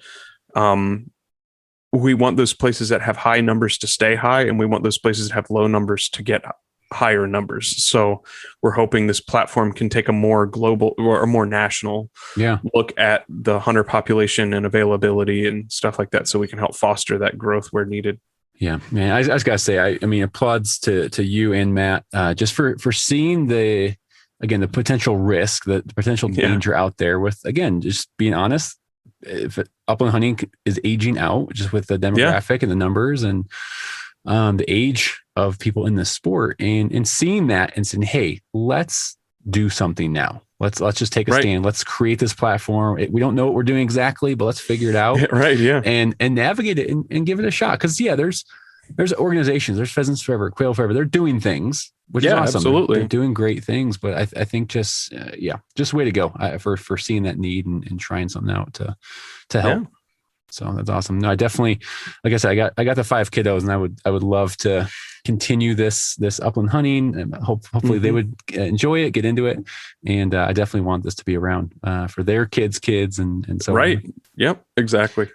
we want those places that have high numbers to stay high, and we want those places that have low numbers to get higher numbers. So we're hoping this platform can take a more global or a more national look at the hunter population and availability and stuff like that, so we can help foster that growth where needed. Yeah, man. I just gotta say, I mean, applauds to you and Matt, just for seeing the potential risk, the potential danger out there with, again, just being honest. If upland hunting is aging out, just with the demographic and the numbers and the age of people in this sport, and seeing that and saying, hey, let's do something now. Let's just take a stand. Let's create this platform. We don't know what we're doing exactly, but let's figure it out. Right. Yeah. And navigate it and give it a shot. Cause there's organizations, there's Pheasants Forever, Quail Forever. They're doing things, which is awesome. Absolutely. They're doing great things, but I think just way to go for seeing that need and trying something out to help. Yeah. So that's awesome. No, I definitely, like I said, I got the 5 kiddos, and I would love to continue this upland hunting, and hopefully they would enjoy it, get into it. And I definitely want this to be around for their kids and so right. on. Yep, exactly.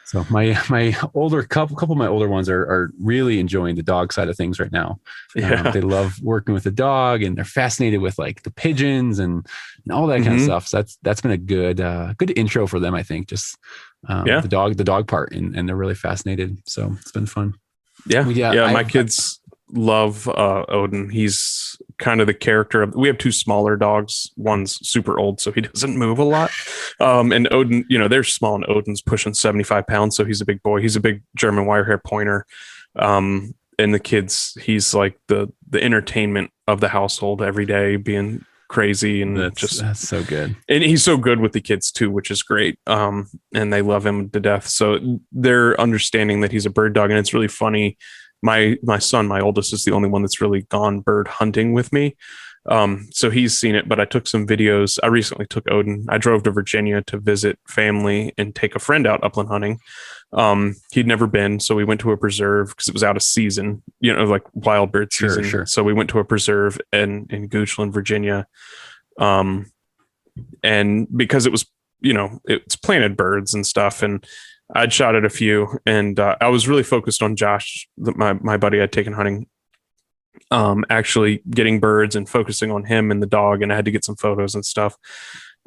So my older couple of my older ones are really enjoying the dog side of things right now. They love working with the dog, and they're fascinated with like the pigeons and all that kind of stuff. So that's been a good intro for them, I think. Just the dog part, and they're really fascinated. So it's been fun. Yeah. My kids love Odin. He's kind of the character of. We have 2 smaller dogs. One's super old, so he doesn't move a lot. And Odin, they're small, and Odin's pushing 75 pounds, so he's a big boy. He's a big German Wirehair pointer. And the kids, he's like the entertainment of the household every day, being crazy, and that's so good. And he's so good with the kids too, which is great. And they love him to death. So they're understanding that he's a bird dog, and it's really funny. My son, my oldest, is the only one that's really gone bird hunting with me. So he's seen it, but I took some videos. I recently took Odin. I drove to Virginia to visit family and take a friend out upland hunting. He'd never been, so we went to a preserve because it was out of season, like wild bird season. Sure. So we went to a preserve in Goochland, Virginia. And because it was, it's planted birds and stuff, and I'd shot at a few, and I was really focused on Josh, my buddy I'd taken hunting, actually getting birds and focusing on him and the dog, and I had to get some photos and stuff.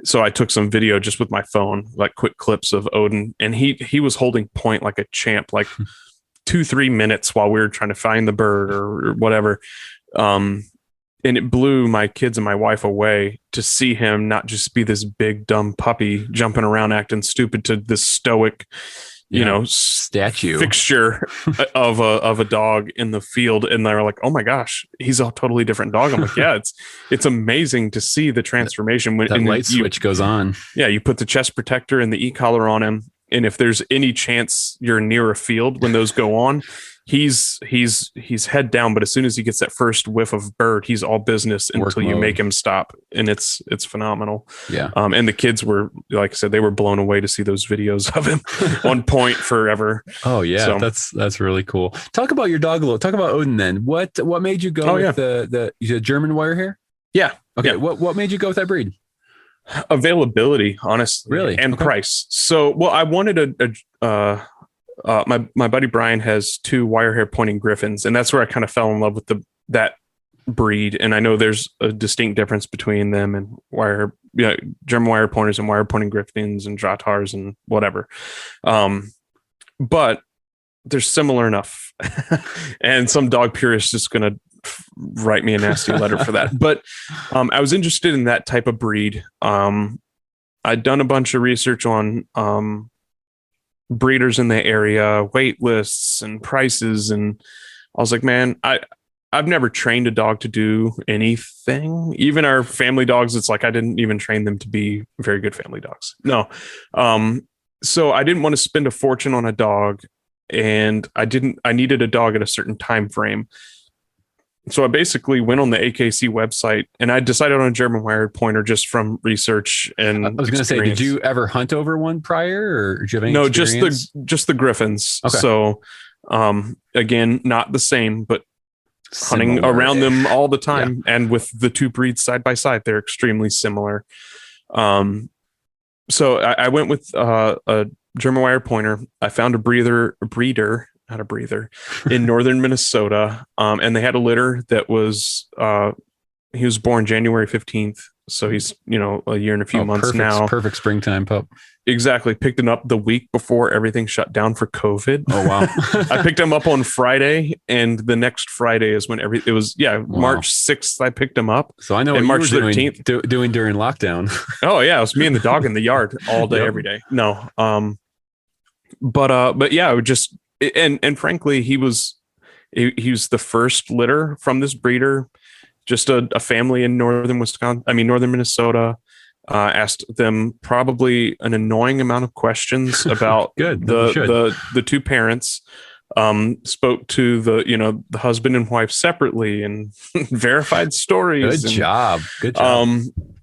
So I took some video just with my phone, like quick clips of Odin, and he was holding point like a champ, like 2-3 minutes while we were trying to find the bird or whatever. And it blew my kids and my wife away to see him not just be this big dumb puppy jumping around acting stupid to this stoic, statue fixture of a dog in the field. And they're like, oh my gosh, he's a totally different dog. I'm like, yeah, it's amazing to see the transformation when that light switch goes on. Yeah, you put the chest protector and the e-collar on him, and if there's any chance you're near a field when those go on, he's head down, but as soon as he gets that first whiff of bird, he's all business until you make him stop, and it's phenomenal. Yeah. And the kids were, like I said, they were blown away to see those videos of him on point forever. Oh yeah, so, that's really cool. Talk about your dog a little. Talk about Odin then. What made you go with the German Wirehair? Yeah. Okay. Yeah. What made you go with that breed? Availability, honestly, really, and price. So, well, I wanted my buddy Brian has 2 Wirehair pointing Griffins, and that's where I kind of fell in love with that breed. And I know there's a distinct difference between them and German wire pointers and wire pointing Griffins and Drahthaars and whatever. But they're similar enough. And some dog purist is going to write me a nasty letter for that. But I was interested in that type of breed. I'd done a bunch of research on breeders in the area, wait lists and prices, and I was like, man, I've never trained a dog to do anything. Even our family dogs, it's like I didn't even train them to be very good family dogs. No. So I didn't want to spend a fortune on a dog, and I needed a dog at a certain time frame. So I basically went on the AKC website, and I decided on a German wired pointer just from research. And I was going to say, did you ever hunt over one prior, or did you have any experience? just the Griffins. Okay. So, again, not the same, but hunting around them all the time. Yeah. And with the 2 breeds side by side, they're extremely similar. So I went with a German wire pointer. I found a breeder in northern Minnesota. And they had a litter that was, he was born January 15th. So he's, a year and a few months now. Perfect springtime pup. Exactly. Picked him up the week before everything shut down for COVID. Oh, wow. I picked him up on Friday, and the next Friday is when it was, March 6th, I picked him up. So I know what March you were 13th doing during lockdown. Oh yeah. It was me and the dog in the yard all day, every day. No. But yeah, it would just, and frankly, he was the first litter from this breeder. Just a family in northern Minnesota. Asked them probably an annoying amount of questions about the 2 parents. Spoke to the husband and wife separately and verified stories. Good job.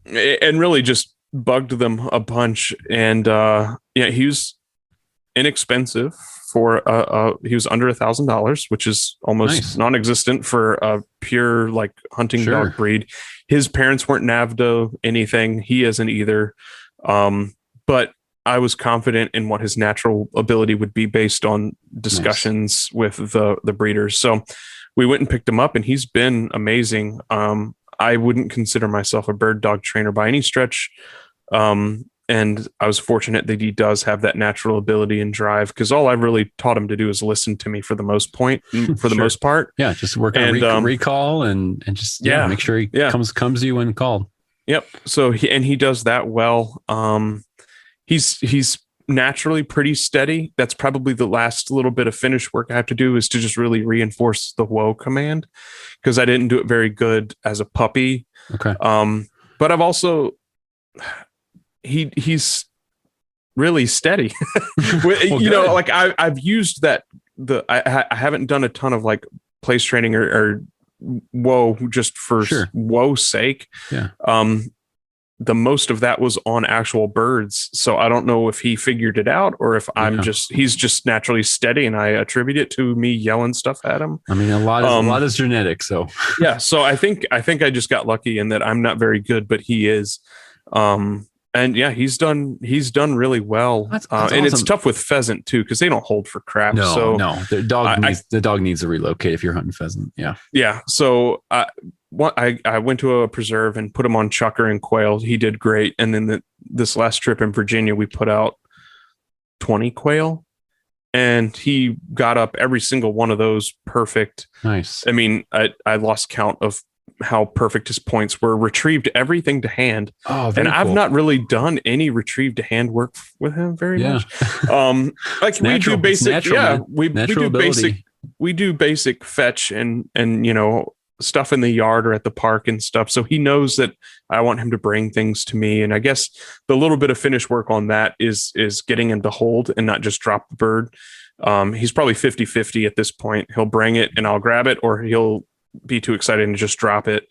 And really just bugged them a bunch. And he was inexpensive for he was under $1,000, which is almost non-existent for a pure like hunting dog breed. His parents weren't Navdo anything. He isn't either. But I was confident in what his natural ability would be based on discussions with the breeders. So we went and picked him up, and he's been amazing. I wouldn't consider myself a bird dog trainer by any stretch. And And I was fortunate that he does have that natural ability and drive, because all I really taught him to do is listen to me for the most part. Yeah, just work on recall and just make sure he comes to you when called. Yep. So he does that well. He's naturally pretty steady. That's probably the last little bit of finish work I have to do, is to just really reinforce the whoa command, because I didn't do it very good as a puppy. Okay. But I've also he's really steady. Like I've used that. I haven't done a ton of like place training or whoa just for whoa's sake. Yeah. The most of that was on actual birds, so I don't know if he figured it out or if he's just naturally steady, and I attribute it to me yelling stuff at him. I mean, a lot is genetic, so yeah. So I think I just got lucky in that I'm not very good, but he is. And yeah, he's done really well. That's and awesome. It's tough with pheasant too, because they don't hold for crap. No, the dog needs to relocate if you're hunting pheasant. Yeah. Yeah. So I went to a preserve and put him on chucker and quail. He did great. And then this last trip in Virginia, we put out 20 quail, and he got up every single one of those perfect. Nice. I mean, I lost count of how perfect his points were. Retrieved everything to hand. Oh, and I've not really done any retrieve to hand work with him very much. Like we do basic, we do basic fetch and stuff in the yard or at the park and stuff. So he knows that I want him to bring things to me. And I guess the little bit of finish work on that is getting him to hold and not just drop the bird. He's probably 50-50 at this point. He'll bring it and I'll grab it, or he'll be too excited and just drop it.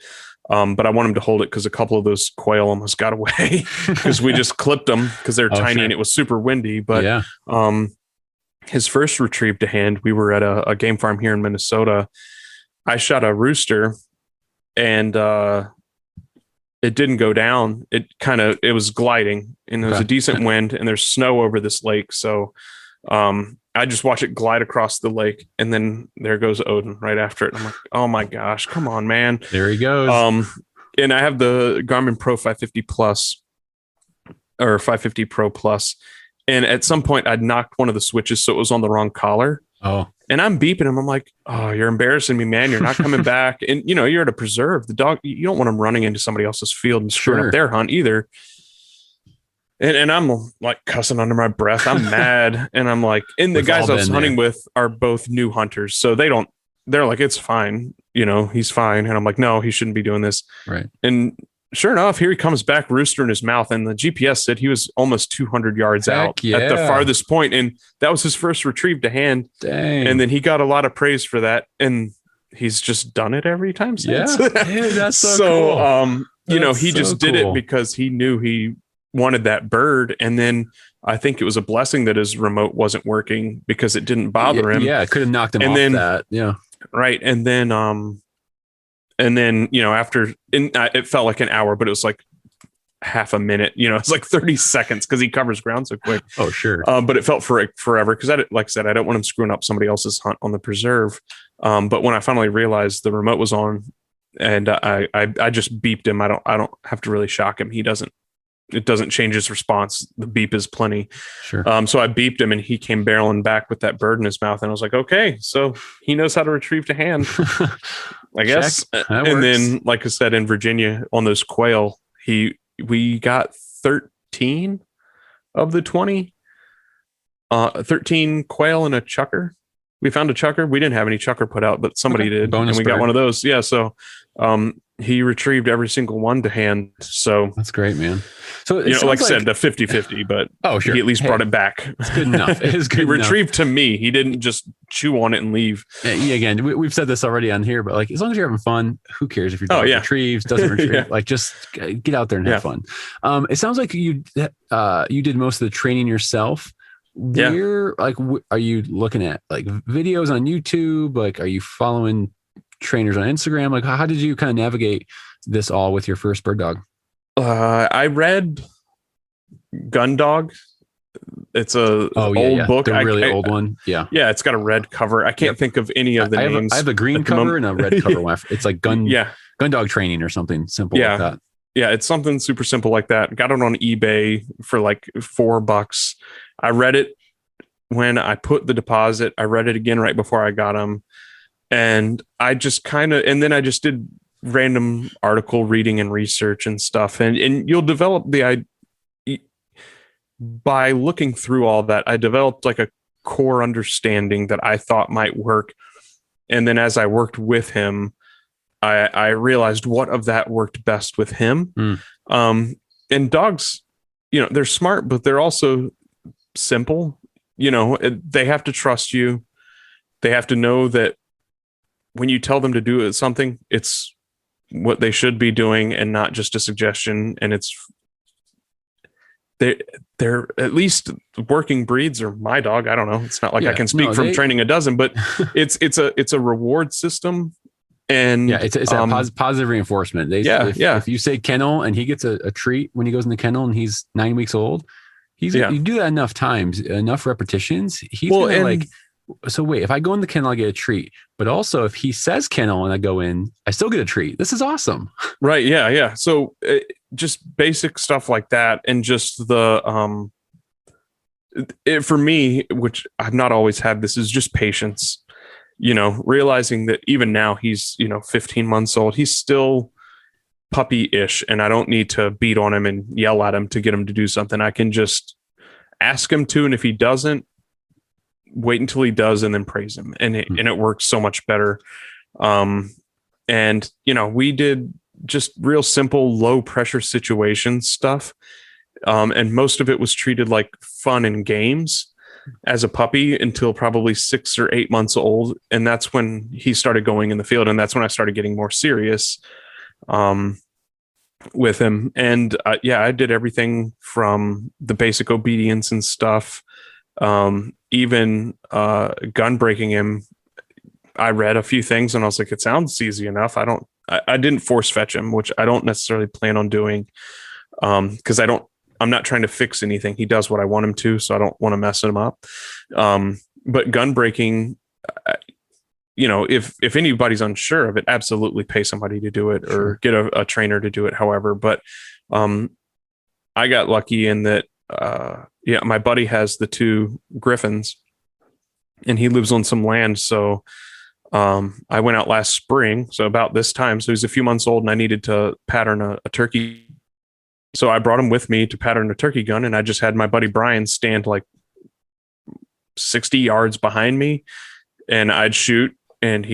But I want him to hold it, because a couple of those quail almost got away because we just clipped them because they're tiny and it was super windy. But his first retrieve to hand, we were at a game farm here in Minnesota. I shot a rooster and it didn't go down. It was gliding, and there was a decent wind, and there's snow over this lake. So I just watch it glide across the lake, and then there goes Odin right after it. I'm like, oh my gosh, come on, man. There he goes. And I have the Garmin Pro 550 Plus or 550 Pro Plus. And at some point I'd knocked one of the switches, so it was on the wrong collar. Oh. And I'm beeping him. I'm like, oh, you're embarrassing me, man. You're not coming back. And you're at a preserve. The dog, you don't want him running into somebody else's field and screwing up their hunt either. And I'm like cussing under my breath. I'm mad. And I'm like, and the guys I was hunting with are both new hunters. So they're like, it's fine. He's fine. And I'm like, no, he shouldn't be doing this. Right. And sure enough, here he comes back, rooster in his mouth. And the GPS said he was almost 200 yards out at the farthest point. And that was his first retrieve to hand. Dang. And then he got a lot of praise for that. And he's just done it every time since. Yeah. Dude, that's so cool. He just did it because he knew he wanted that bird. And then I think it was a blessing that his remote wasn't working, because it didn't bother him. Yeah, it could have knocked him off that. Yeah. Right. And then after, it felt like an hour, but it was like half a minute, it's like 30 seconds because he covers ground so quick. Oh, sure. But it felt forever because like I said, I don't want him screwing up somebody else's hunt on the preserve. But when I finally realized the remote was on, and I just beeped him. I don't have to really shock him. It doesn't change his response. The beep is plenty. Sure. So I beeped him, and he came barreling back with that bird in his mouth. And I was like, okay, so he knows how to retrieve to hand, I guess. And then, like I said, in Virginia on those quail, we got 13 of the 20, 13 quail and a chucker. We found a chucker. We didn't have any chucker put out, but somebody did. Bonus and we bird. got one of those. Yeah. So, he retrieved every single one to hand. So that's great, man. So like I said, the 50-50, but sure. He at least brought it back. It's good enough. It is good. He retrieved to me. He didn't just chew on it and leave. Yeah, again, we've said this already on here, but like, as long as you're having fun, who cares if your dog retrieves, doesn't retrieve? Like, just get out there and have fun. It sounds like you did most of the training yourself. Where are you looking at like videos on YouTube? Like, are you following trainers on Instagram? Like, how did you kind of navigate this all with your first bird dog? I read Gun Dog. It's a old book. The really old one. Yeah. Yeah. It's got a red cover. I can't think of any of the names. I have a green cover and a red cover one. It's like Gun Dog Training or something simple like that. Yeah, it's something super simple like that. Got it on eBay for like $4. I read it when I put the deposit. I read it again right before I got them. And I just and then I just did random article reading and research and stuff. And you'll develop by looking through all that, I developed like a core understanding that I thought might work. And then as I worked with him, I realized what of that worked best with him. And dogs, they're smart, but they're also simple. They have to trust you. They have to know that when you tell them to do something, it's what they should be doing and not just a suggestion. And they're at least working breeds, or my dog. I don't know. It's not like I can speak from training a dozen, but it's a reward system. And it's a positive reinforcement. If you say kennel and he gets a treat when he goes in the kennel and he's 9 weeks old, you do that enough times, enough repetitions. He's so wait, if I go in the kennel, I get a treat. But also if he says kennel and I go in, I still get a treat. This is awesome. Right. Yeah. Yeah. So just basic stuff like that. And just for me, which I've not always had, this is just patience, realizing that even now he's, 15 months old, he's still puppy-ish, and I don't need to beat on him and yell at him to get him to do something. I can just ask him to, and if he doesn't, wait until he does and then praise him. And it works so much better. And we did just real simple, low pressure situation stuff. And most of it was treated like fun and games as a puppy until probably 6 or 8 months old. And that's when he started going in the field. And that's when I started getting more serious with him. And I did everything from the basic obedience and stuff. Even gun breaking him. I read a few things and I was like, it sounds easy enough. I didn't force fetch him, which I don't necessarily plan on doing. Cause I'm not trying to fix anything. He does what I want him to, so I don't want to mess him up. But gun breaking, if anybody's unsure of it, absolutely pay somebody to do it or get a trainer to do it. However, but I got lucky in that, my buddy has the 2 Griffins and he lives on some land. So I went out last spring, so about this time. So he's a few months old and I needed to pattern a turkey. So I brought him with me to pattern a turkey gun, and I just had my buddy Brian stand like 60 yards behind me, and I'd shoot, and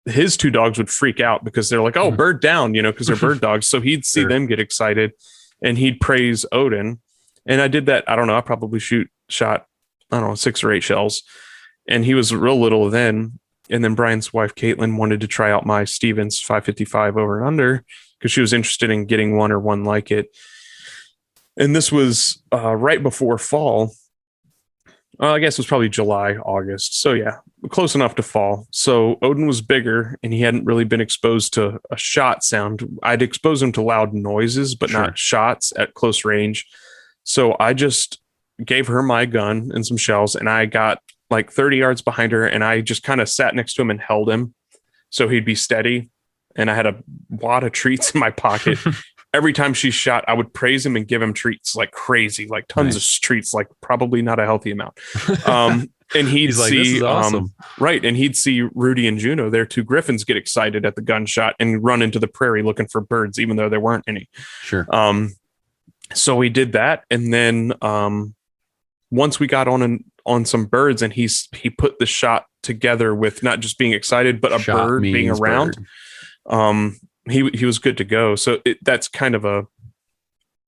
his 2 dogs would freak out because they're like, oh, bird down, because they're bird dogs. So he'd see them get excited and he'd praise Odin. And I did that. I don't know. I probably shot, 6 or 8 shells, and he was real little then. And then Brian's wife, Caitlin, wanted to try out my Stevens 555 over and under because she was interested in getting one or one like it. And this was right before fall. I guess it was probably July, August. So yeah, close enough to fall. So Odin was bigger and he hadn't really been exposed to a shot sound. I'd expose him to loud noises, but not shots at close range. So I just gave her my gun and some shells, and I got like 30 yards behind her, and I just kind of sat next to him and held him so he'd be steady. And I had a wad of treats in my pocket. Every time she shot, I would praise him and give him treats like crazy, like tons of treats, like probably not a healthy amount. And he'd see, this is awesome. Right. And he'd see Rudy and Juno, their 2 Griffins, get excited at the gunshot and run into the prairie looking for birds, even though there weren't any. Sure. So we did that. And then once we got on some birds, and he put the shot together with not just being excited, but a bird being around. He was good to go. So that's kind of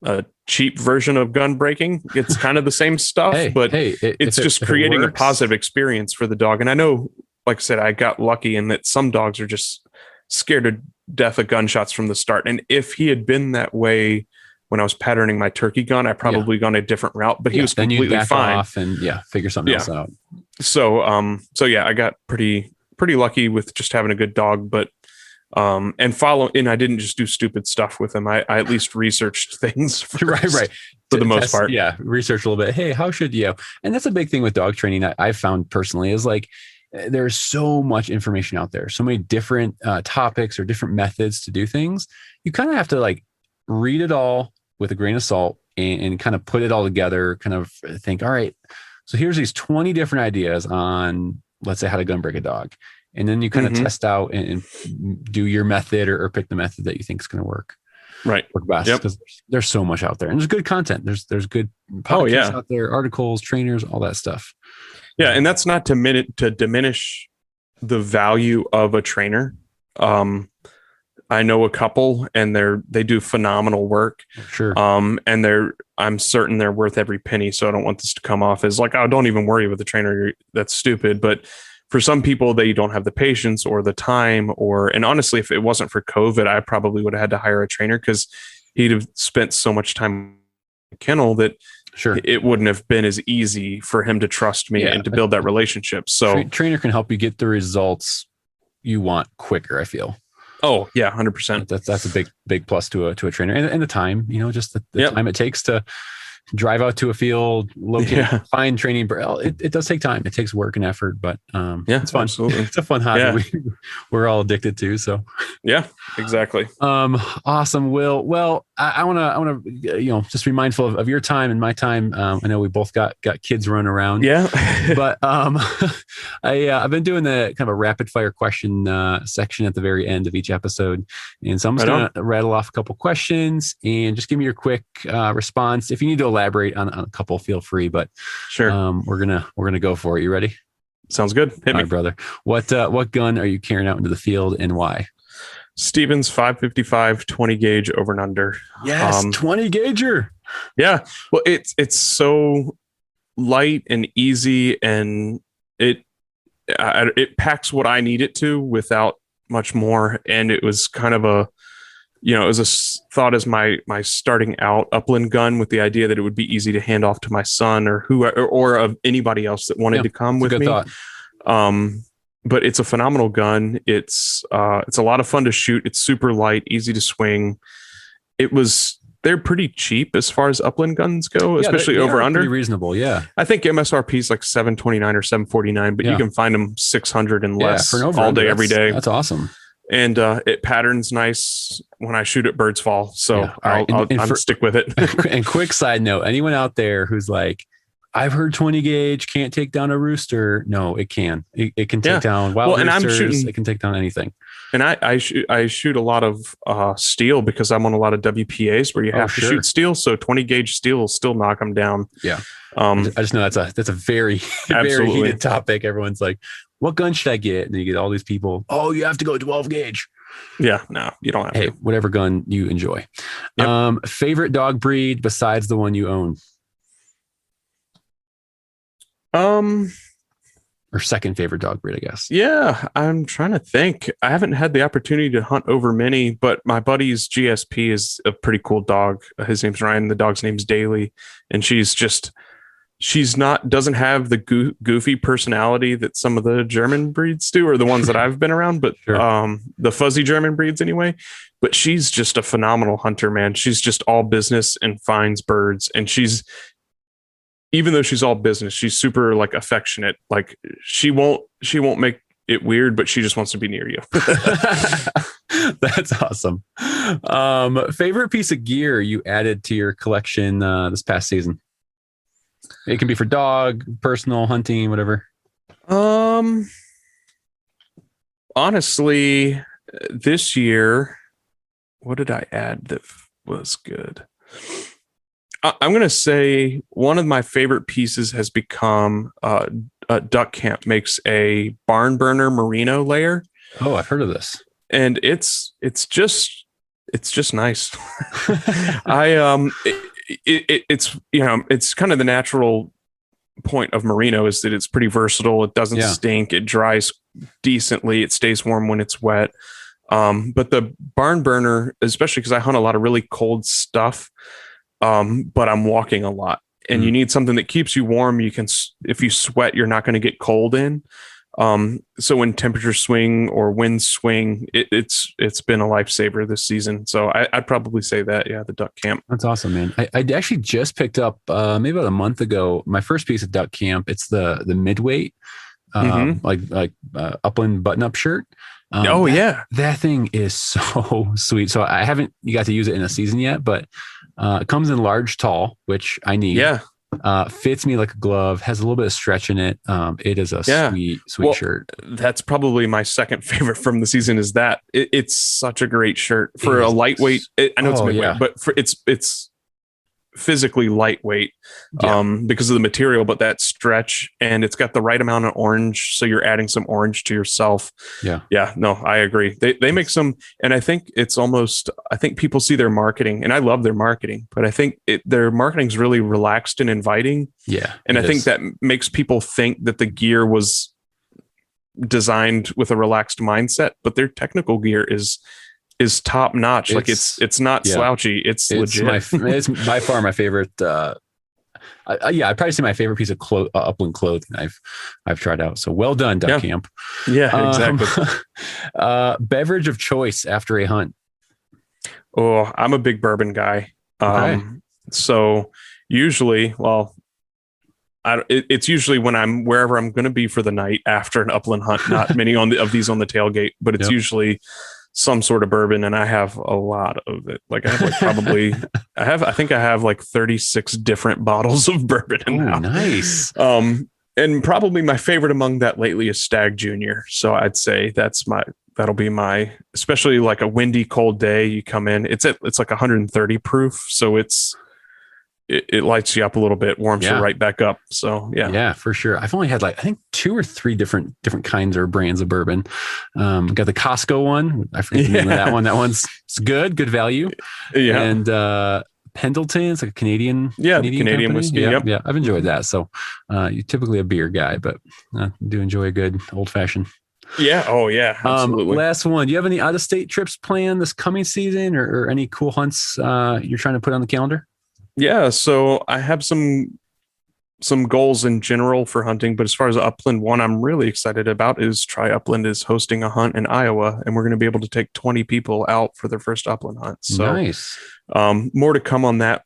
a cheap version of gun breaking. It's kind of the same stuff, but it's just creating a positive experience for the dog. And I know, like I said, I got lucky in that some dogs are just scared to death of gunshots from the start. And if he had been that way when I was patterning my turkey gun, I probably gone a different route, but he was completely fine. Off and figure something else out. So, I got pretty lucky with just having a good dog, but and I didn't just do stupid stuff with him. I at least researched things right for the most part. Yeah, research a little bit. Hey, how should you? And that's a big thing with dog training that I've found personally is like there's so much information out there, so many different topics or different methods to do things. You kind of have to like read it all with a grain of salt and kind of put it all together, kind of think, all right, so here's these 20 different ideas on, let's say, how to gun break a dog. And then you kind of test out and do your method or pick the method that you think is going to work best. Because there's so much out there, and there's good content. There's good podcasts out there, articles, trainers, all that stuff. Yeah. And that's not to diminish the value of a trainer. I know a couple, and they do phenomenal work. Sure. And I'm certain they're worth every penny. So I don't want this to come off as like, oh, don't even worry with the trainer. That's stupid. But for some people, they don't have the patience or the time, and honestly, if it wasn't for COVID, I probably would have had to hire a trainer, because he'd have spent so much time in the kennel that it wouldn't have been as easy for him to trust me and to build that relationship. So trainer can help you get the results you want quicker, I feel. Oh yeah, 100%. That's a big plus to a trainer, and the time, just the time it takes to drive out to a field, locate, find training. It does take time. It takes work and effort, but it's fun. Absolutely. It's a fun hobby we're all addicted to. So yeah, exactly. Awesome, Will. Well, I want to just be mindful of your time and my time. I know we both got kids running around. Yeah. But I've been doing the kind of a rapid fire question section at the very end of each episode. And so I'm just going to rattle off a couple questions and just give me your quick response. If you need to elaborate on a couple, feel free, but sure. We're gonna go for it. You ready? Sounds good. Hit me, all right, brother. What gun are you carrying out into the field, and why? Stevens 555 20 gauge over and under. Yes, 20 gauger. Yeah. Well, it's so light and easy, and it packs what I need it to without much more. And it was kind of it was a thought as my starting out Upland gun, with the idea that it would be easy to hand off to my son or of anybody else that wanted to come with me. Thought. But it's a phenomenal gun. It's a lot of fun to shoot. It's super light, easy to swing. They're pretty cheap as far as Upland guns go, especially they over under. Pretty reasonable, yeah. I think MSRP is like $729 or $749, but you can find them $600 and less all day, every day. That's awesome. And it patterns nice when I shoot at birds fall. So I'll stick with it. And quick side note, anyone out there who's like, I've heard 20 gauge can't take down a rooster. No, it can. It can take down wild roosters. It can take down anything. And I shoot a lot of steel, because I'm on a lot of WPAs where you have to shoot steel. So 20 gauge steel will still knock them down. Yeah. I just know that's a very, very heated topic. Everyone's like, what gun should I get? And then you get all these people, oh, you have to go 12 gauge. Yeah, no, you don't have to. Whatever gun you enjoy. Yep. Favorite dog breed besides the one you own? Or second favorite dog breed, I guess. Yeah, I'm trying to think. I haven't had the opportunity to hunt over many, but my buddy's GSP is a pretty cool dog. His name's Ryan. The dog's name's Daly, and doesn't have the goofy personality that some of the German breeds do, or the ones that I've been around, but the fuzzy German breeds anyway. But she's just a phenomenal hunter, man. She's just all business and finds birds, and even though she's all business, she's super like affectionate. Like she won't make it weird, but she just wants to be near you. That's awesome. Favorite piece of gear you added to your collection this past season? It can be for dog, personal, hunting, whatever. Honestly, this year, what did I add that was good? I'm going to say one of my favorite pieces has become Duck Camp makes a barn burner merino layer. Oh, I've heard of this. And it's just nice. It's kind of the natural point of merino is that it's pretty versatile. It doesn't stink. It dries decently. It stays warm when it's wet. But the barn burner, especially because I hunt a lot of really cold stuff, but I'm walking a lot, and you need something that keeps you warm. You can, if you sweat, you're not going to get cold in. So when temperatures swing or winds swing, it's been a lifesaver this season. So I'd probably say that, the Duck Camp. That's awesome, man. I actually just picked up maybe about a month ago my first piece of Duck Camp. It's the midweight, like Upland button-up shirt. Oh, yeah. That thing is so sweet. So I haven't got to use it in a season yet, but it comes in large, tall, which I need. Yeah. Fits me like a glove, has a little bit of stretch in it. It is a Yeah. sweet Well, shirt. That's probably my second favorite from the season is that it's such a great shirt for It a is- lightweight. I know it's Oh, midweight, yeah. but it's physically lightweight Yeah. because of the material, but that stretch, and it's got the right amount of orange. So you're adding some orange to yourself. Yeah. Yeah, no, I agree. They make some, and I think I think people see their marketing, and I love their marketing, but I think their marketing is really relaxed and inviting. Yeah. And I think that makes people think that the gear was designed with a relaxed mindset, but their technical gear is top notch. Like it's not slouchy. It's legit. It's by far my favorite. I'd probably say my favorite piece of Upland clothing I've tried out. So well done, Duck Camp. Yeah, exactly. Beverage of choice after a hunt. Oh, I'm a big bourbon guy. Okay. So usually, it's usually when I'm wherever I'm going to be for the night after an upland hunt. Not many of these on the tailgate, but it's usually some sort of bourbon, and I have a lot of it. Like I have I think I have like 36 different bottles of bourbon in the house. Nice. And probably my favorite among that lately is Stag Junior. So I'd say that'll be my, especially like a windy, cold day. You come in, it's like 130 proof, so it lights you up a little bit, warms you right back up. So yeah, for sure. I've only had I think 2 or 3 different kinds or brands of bourbon. Got the Costco one. I forget the name of that one. That one's good value. Yeah, and Pendleton, it's like a Canadian whiskey. Yeah, I've enjoyed that. So you're typically a beer guy, but I do enjoy a good old fashioned. Yeah. Oh yeah. Absolutely. Last one. Do you have any out of state trips planned this coming season, or any cool hunts you're trying to put on the calendar? Yeah, so I have some goals in general for hunting, but as far as Upland, one I'm really excited about is Try Upland is hosting a hunt in Iowa, and we're going to be able to take 20 people out for their first Upland hunt. So nice. More to come on that.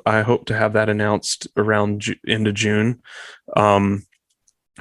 I hope to have that announced around end of June.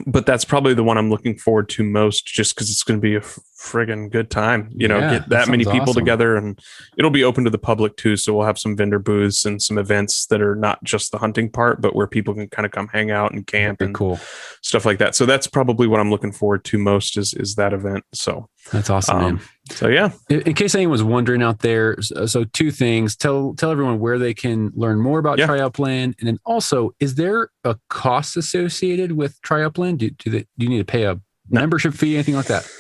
But that's probably the one I'm looking forward to most, just because it's going to be a friggin' good time. Get that many people together, and it'll be open to the public too. So we'll have some vendor booths and some events that are not just the hunting part, but where people can kind of come hang out and camp and cool stuff like that. So that's probably what I'm looking forward to most is that event. So that's awesome, man. So yeah, in case anyone's wondering out there, so 2 things: tell everyone where they can learn more about Try Upland, and then also, is there a cost associated with Try Upland? Do you need to pay a membership fee, anything like that?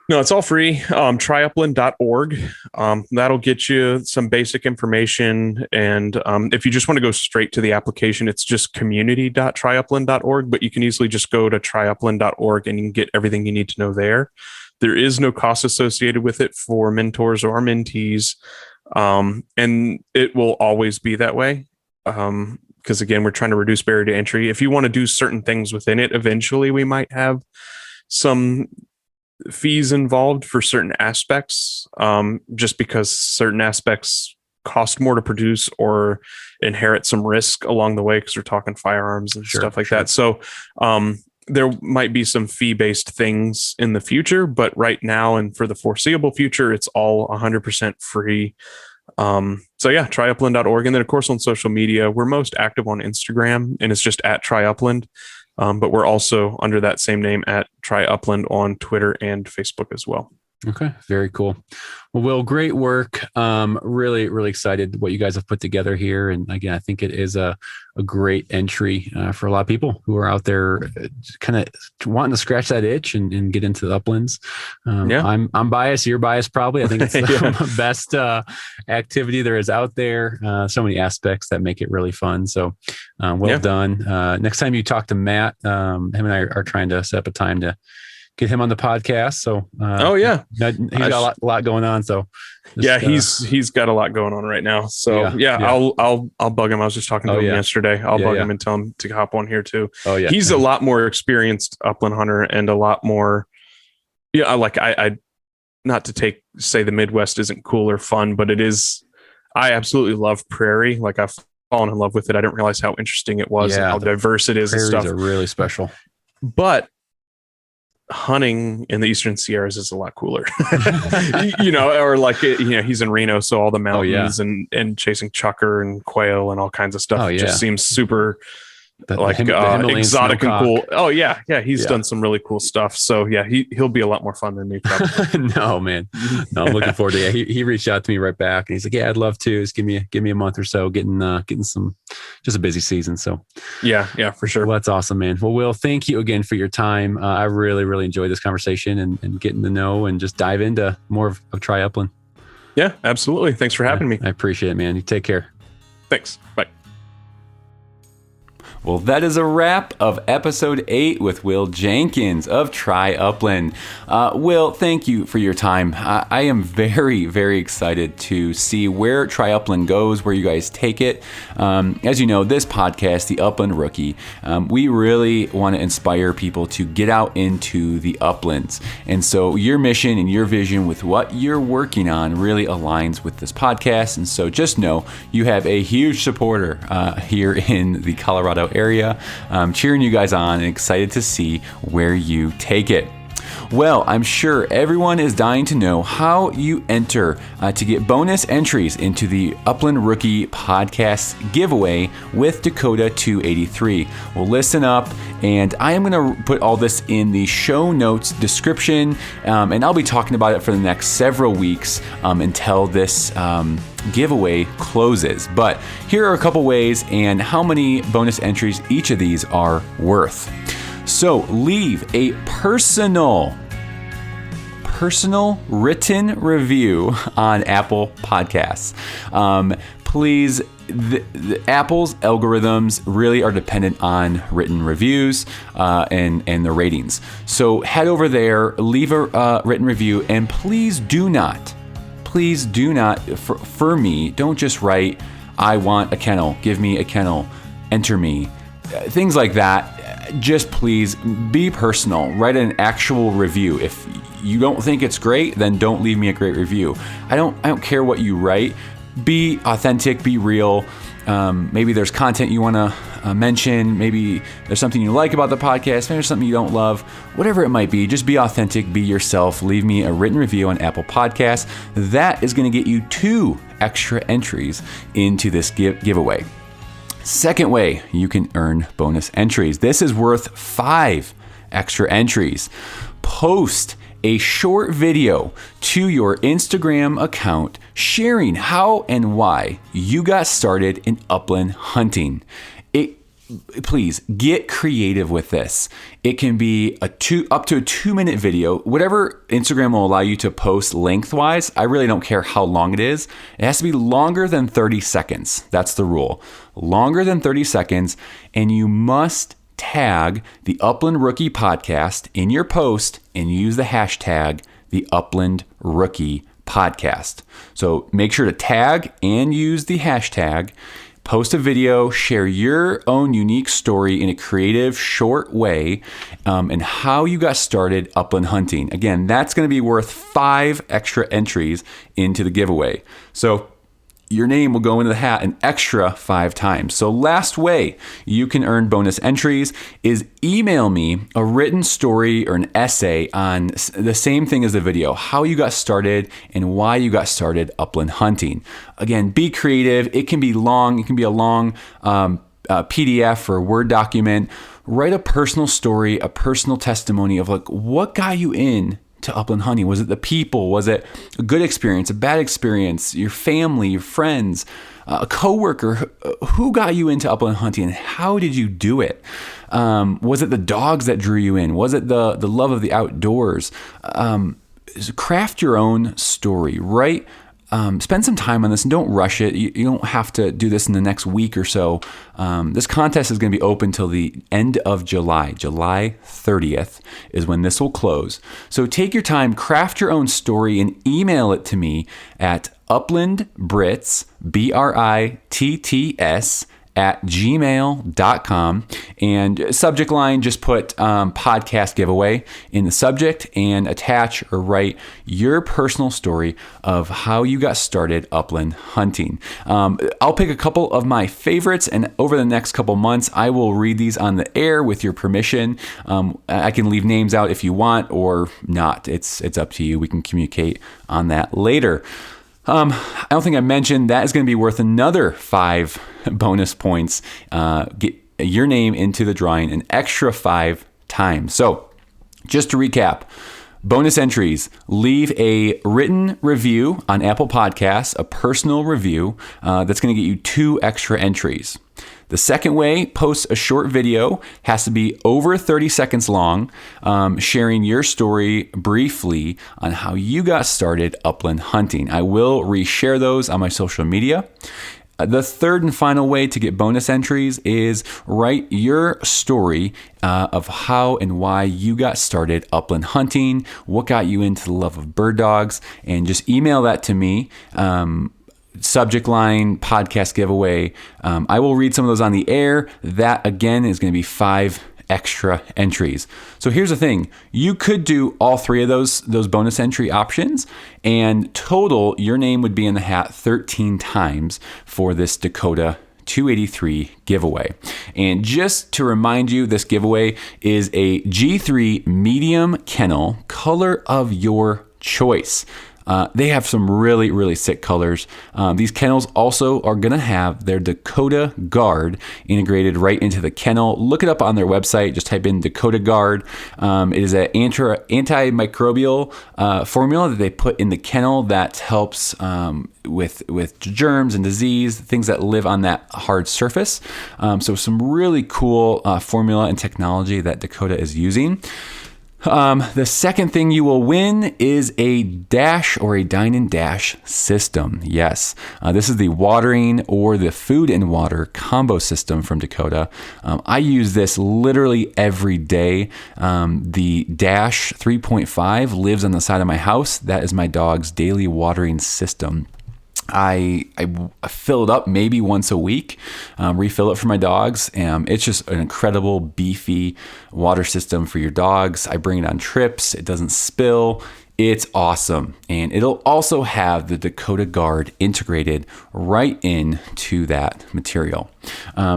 No, it's all free. Tryupland.org. That'll get you some basic information. And if you just want to go straight to the application, it's just community.tryupland.org, but you can easily just go to tryupland.org and you can get everything you need to know there. There is no cost associated with it for mentors or mentees. And it will always be that way. Because again, we're trying to reduce barrier to entry. If you want to do certain things within it, eventually we might have some fees involved for certain aspects, just because certain aspects cost more to produce or inherit some risk along the way, because we're talking firearms and stuff like that. So there might be some fee-based things in the future, but right now and for the foreseeable future, it's all 100% free. So yeah, tryupland.org. And then of course on social media, we're most active on Instagram, and it's just at tryupland. But we're also under that same name at Try Upland on Twitter and Facebook as well. Okay. Very cool. Well, Will, great work. Really, really excited what you guys have put together here. And again, I think it is a great entry for a lot of people who are out there kind of wanting to scratch that itch and get into the uplands. I'm biased. You're biased probably. I think it's the best activity there is out there. So many aspects that make it really fun. So well done. Next time you talk to Matt, him and I are trying to set up a time to get him on the podcast. So, he's got a lot going on. So, he's got a lot going on right now. So, I'll bug him. I was just talking to him yesterday. I'll bug him and tell him to hop on here too. Oh yeah, he's a lot more experienced upland hunter and a lot more. Yeah, I not to say the Midwest isn't cool or fun, but it is. I absolutely love prairie. Like I've fallen in love with it. I didn't realize how interesting it was and how diverse it is. Prairies and stuff are really special. But hunting in the Eastern Sierras is a lot cooler, or like, he's in Reno. So all the mountains and chasing chukar and quail and all kinds of stuff just seems super exotic and cool. Oh yeah. Yeah. He's done some really cool stuff. So yeah, he'll be a lot more fun than me. Probably. No, man. No, I'm looking forward to it. He reached out to me right back and he's like, yeah, I'd love to. Just give me a month or so, getting some, just a busy season. So yeah, for sure. Well, that's awesome, man. Well, Will, thank you again for your time. I really, really enjoyed this conversation and getting to know and just dive into more of Try Upland. Yeah, absolutely. Thanks for having me. I appreciate it, man. You take care. Thanks. Bye. Well, that is a wrap of episode 8 with Will Jenkins of Try Upland. Will, thank you for your time. I am very, very excited to see where Try Upland goes, where you guys take it. As you know, this podcast, The Upland Rookie, we really want to inspire people to get out into the uplands. And so your mission and your vision with what you're working on really aligns with this podcast. And so just know you have a huge supporter here in the Colorado area, cheering you guys on and excited to see where you take it. Well, I'm sure everyone is dying to know how you enter to get bonus entries into the Upland Rookie Podcast giveaway with Dakota 283. Well, listen up, and I am going to put all this in the show notes description, and I'll be talking about it for the next several weeks until this giveaway closes. But here are a couple ways and how many bonus entries each of these are worth. So leave a personal written review on Apple Podcasts. Please, the Apple's algorithms really are dependent on written reviews and the ratings. So head over there, leave a written review, and please do not, for me, don't just write, I want a kennel, give me a kennel, enter me, things like that. Just please be personal. Write an actual review. If you don't think it's great, then don't leave me a great review. I don't care what you write. Be authentic, be real. Maybe there's content you want to mention. Maybe there's something you like about the podcast. Maybe there's something you don't love. Whatever it might be, just be authentic, be yourself. Leave me a written review on Apple Podcasts. That is going to get you 2 extra entries into this giveaway. Second way you can earn bonus entries. This is worth 5 extra entries. Post a short video to your Instagram account sharing how and why you got started in upland hunting. Please get creative with this. It can be up to a 2-minute video, whatever Instagram will allow you to post lengthwise. I really don't care how long it is. It has to be longer than 30 seconds. That's the rule. Longer than 30 seconds. And you must tag the Upland Rookie Podcast in your post and use the hashtag the Upland Rookie Podcast. So make sure to tag and use the hashtag. Post a video, share your own unique story in a creative, short way, and how you got started upland hunting. Again, that's going to be worth 5 extra entries into the giveaway. So your name will go into the hat an extra 5 times. So last way you can earn bonus entries is email me a written story or an essay on the same thing as the video, how you got started and why you got started upland hunting. Again, be creative. It can be long. It can be a long PDF or Word document. Write a personal story, a personal testimony of like what got you in to upland hunting. Was it the people? Was it a good experience, a bad experience, your family, your friends, a coworker? Who got you into upland hunting and how did you do it? Was it the dogs that drew you in? Was it the love of the outdoors? Craft your own story, right? Spend some time on this and don't rush it. You don't have to do this in the next week or so. This contest is going to be open till the end of July. July 30th is when this will close. So take your time, craft your own story, and email it to me at uplandbrits, BRITTS, uplandbrits@gmail.com. And subject line, just put podcast giveaway in the subject and attach or write your personal story of how you got started upland hunting. I'll pick a couple of my favorites, and over the next couple months, I will read these on the air with your permission. I can leave names out if you want or not. It's up to you. We can communicate on that later. I don't think I mentioned that is going to be worth another 5 bonus points. Get your name into the drawing an extra 5 times. So just to recap, bonus entries: leave a written review on Apple Podcasts, a personal review that's going to get you 2 extra entries. The second way, post a short video, has to be over 30 seconds long, sharing your story briefly on how you got started upland hunting. I will reshare those on my social media. The third and final way to get bonus entries is write your story of how and why you got started upland hunting, what got you into the love of bird dogs, and just email that to me. Subject line, podcast giveaway. I will read some of those on the air. That, again, is going to be 5 extra entries. So here's the thing. You could do all 3 of those bonus entry options, and total, your name would be in the hat 13 times for this Dakota 283 giveaway. And just to remind you, this giveaway is a G3 medium kennel, color of your choice. They have some really, really sick colors. These kennels also are going to have their Dakota Guard integrated right into the kennel. Look it up on their website. Just type in Dakota Guard. It is an antimicrobial formula that they put in the kennel that helps with germs and disease, things that live on that hard surface. So some really cool formula and technology that Dakota is using. The second thing you will win is a dash or a dine and dash system. Yes, this is the watering or the food and water combo system from Dakota. I use this literally every day. The Dash 3.5 lives on the side of my house. That is my dog's daily watering system. I fill it up maybe once a week, refill it for my dogs. It's just an incredible beefy water system for your dogs. I bring it on trips. It doesn't spill. It's awesome. And it'll also have the Dakota Guard integrated right into that material.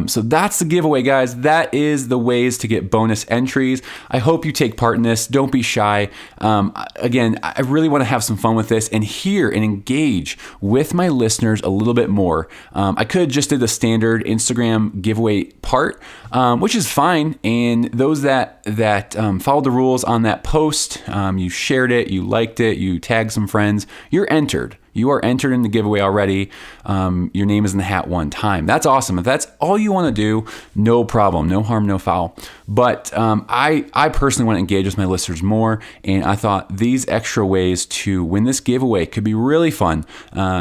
So that's the giveaway, guys. That is the ways to get bonus entries. I hope you take part in this. Don't be shy. Again, I really want to have some fun with this and hear and engage with my listeners a little bit more. I could have just did the standard Instagram giveaway part, which is fine. And those that followed the rules on that post, you shared it, you liked it, you tagged some friends, you're entered. You are entered in the giveaway already. Your name is in the hat one time. That's awesome. If that's all you want to do, no problem. No harm, no foul. But I personally want to engage with my listeners more, and I thought these extra ways to win this giveaway could be really fun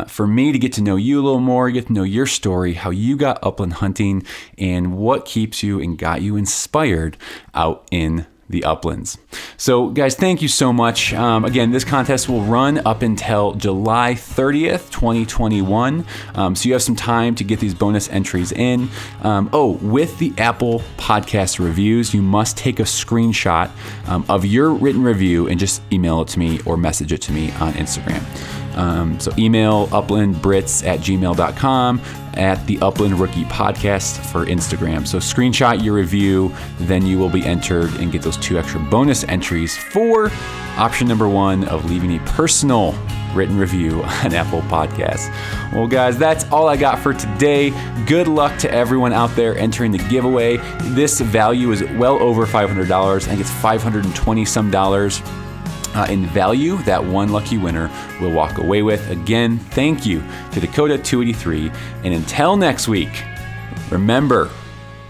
for me to get to know you a little more, get to know your story, how you got upland hunting, and what keeps you and got you inspired out in the uplands. So guys, thank you so much. Again, this contest will run up until July 30th, 2021. So you have some time to get these bonus entries in. With the Apple Podcast reviews, you must take a screenshot of your written review and just email it to me or message it to me on Instagram. So email uplandbrits@gmail.com, at the Upland Rookie Podcast for Instagram. So screenshot your review, then you will be entered and get those 2 extra bonus entries for option number 1 of leaving a personal written review on Apple Podcasts. Well, guys, that's all I got for today. Good luck to everyone out there entering the giveaway. This value is well over $500. I think it's $520 some in value that one lucky winner will walk away with. Again, thank you to Dakota 283. And until next week, remember,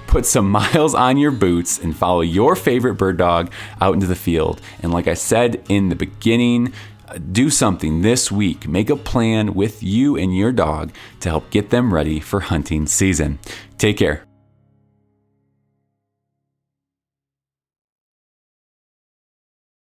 put some miles on your boots and follow your favorite bird dog out into the field. And like I said in the beginning, do something this week. Make a plan with you and your dog to help get them ready for hunting season. Take care.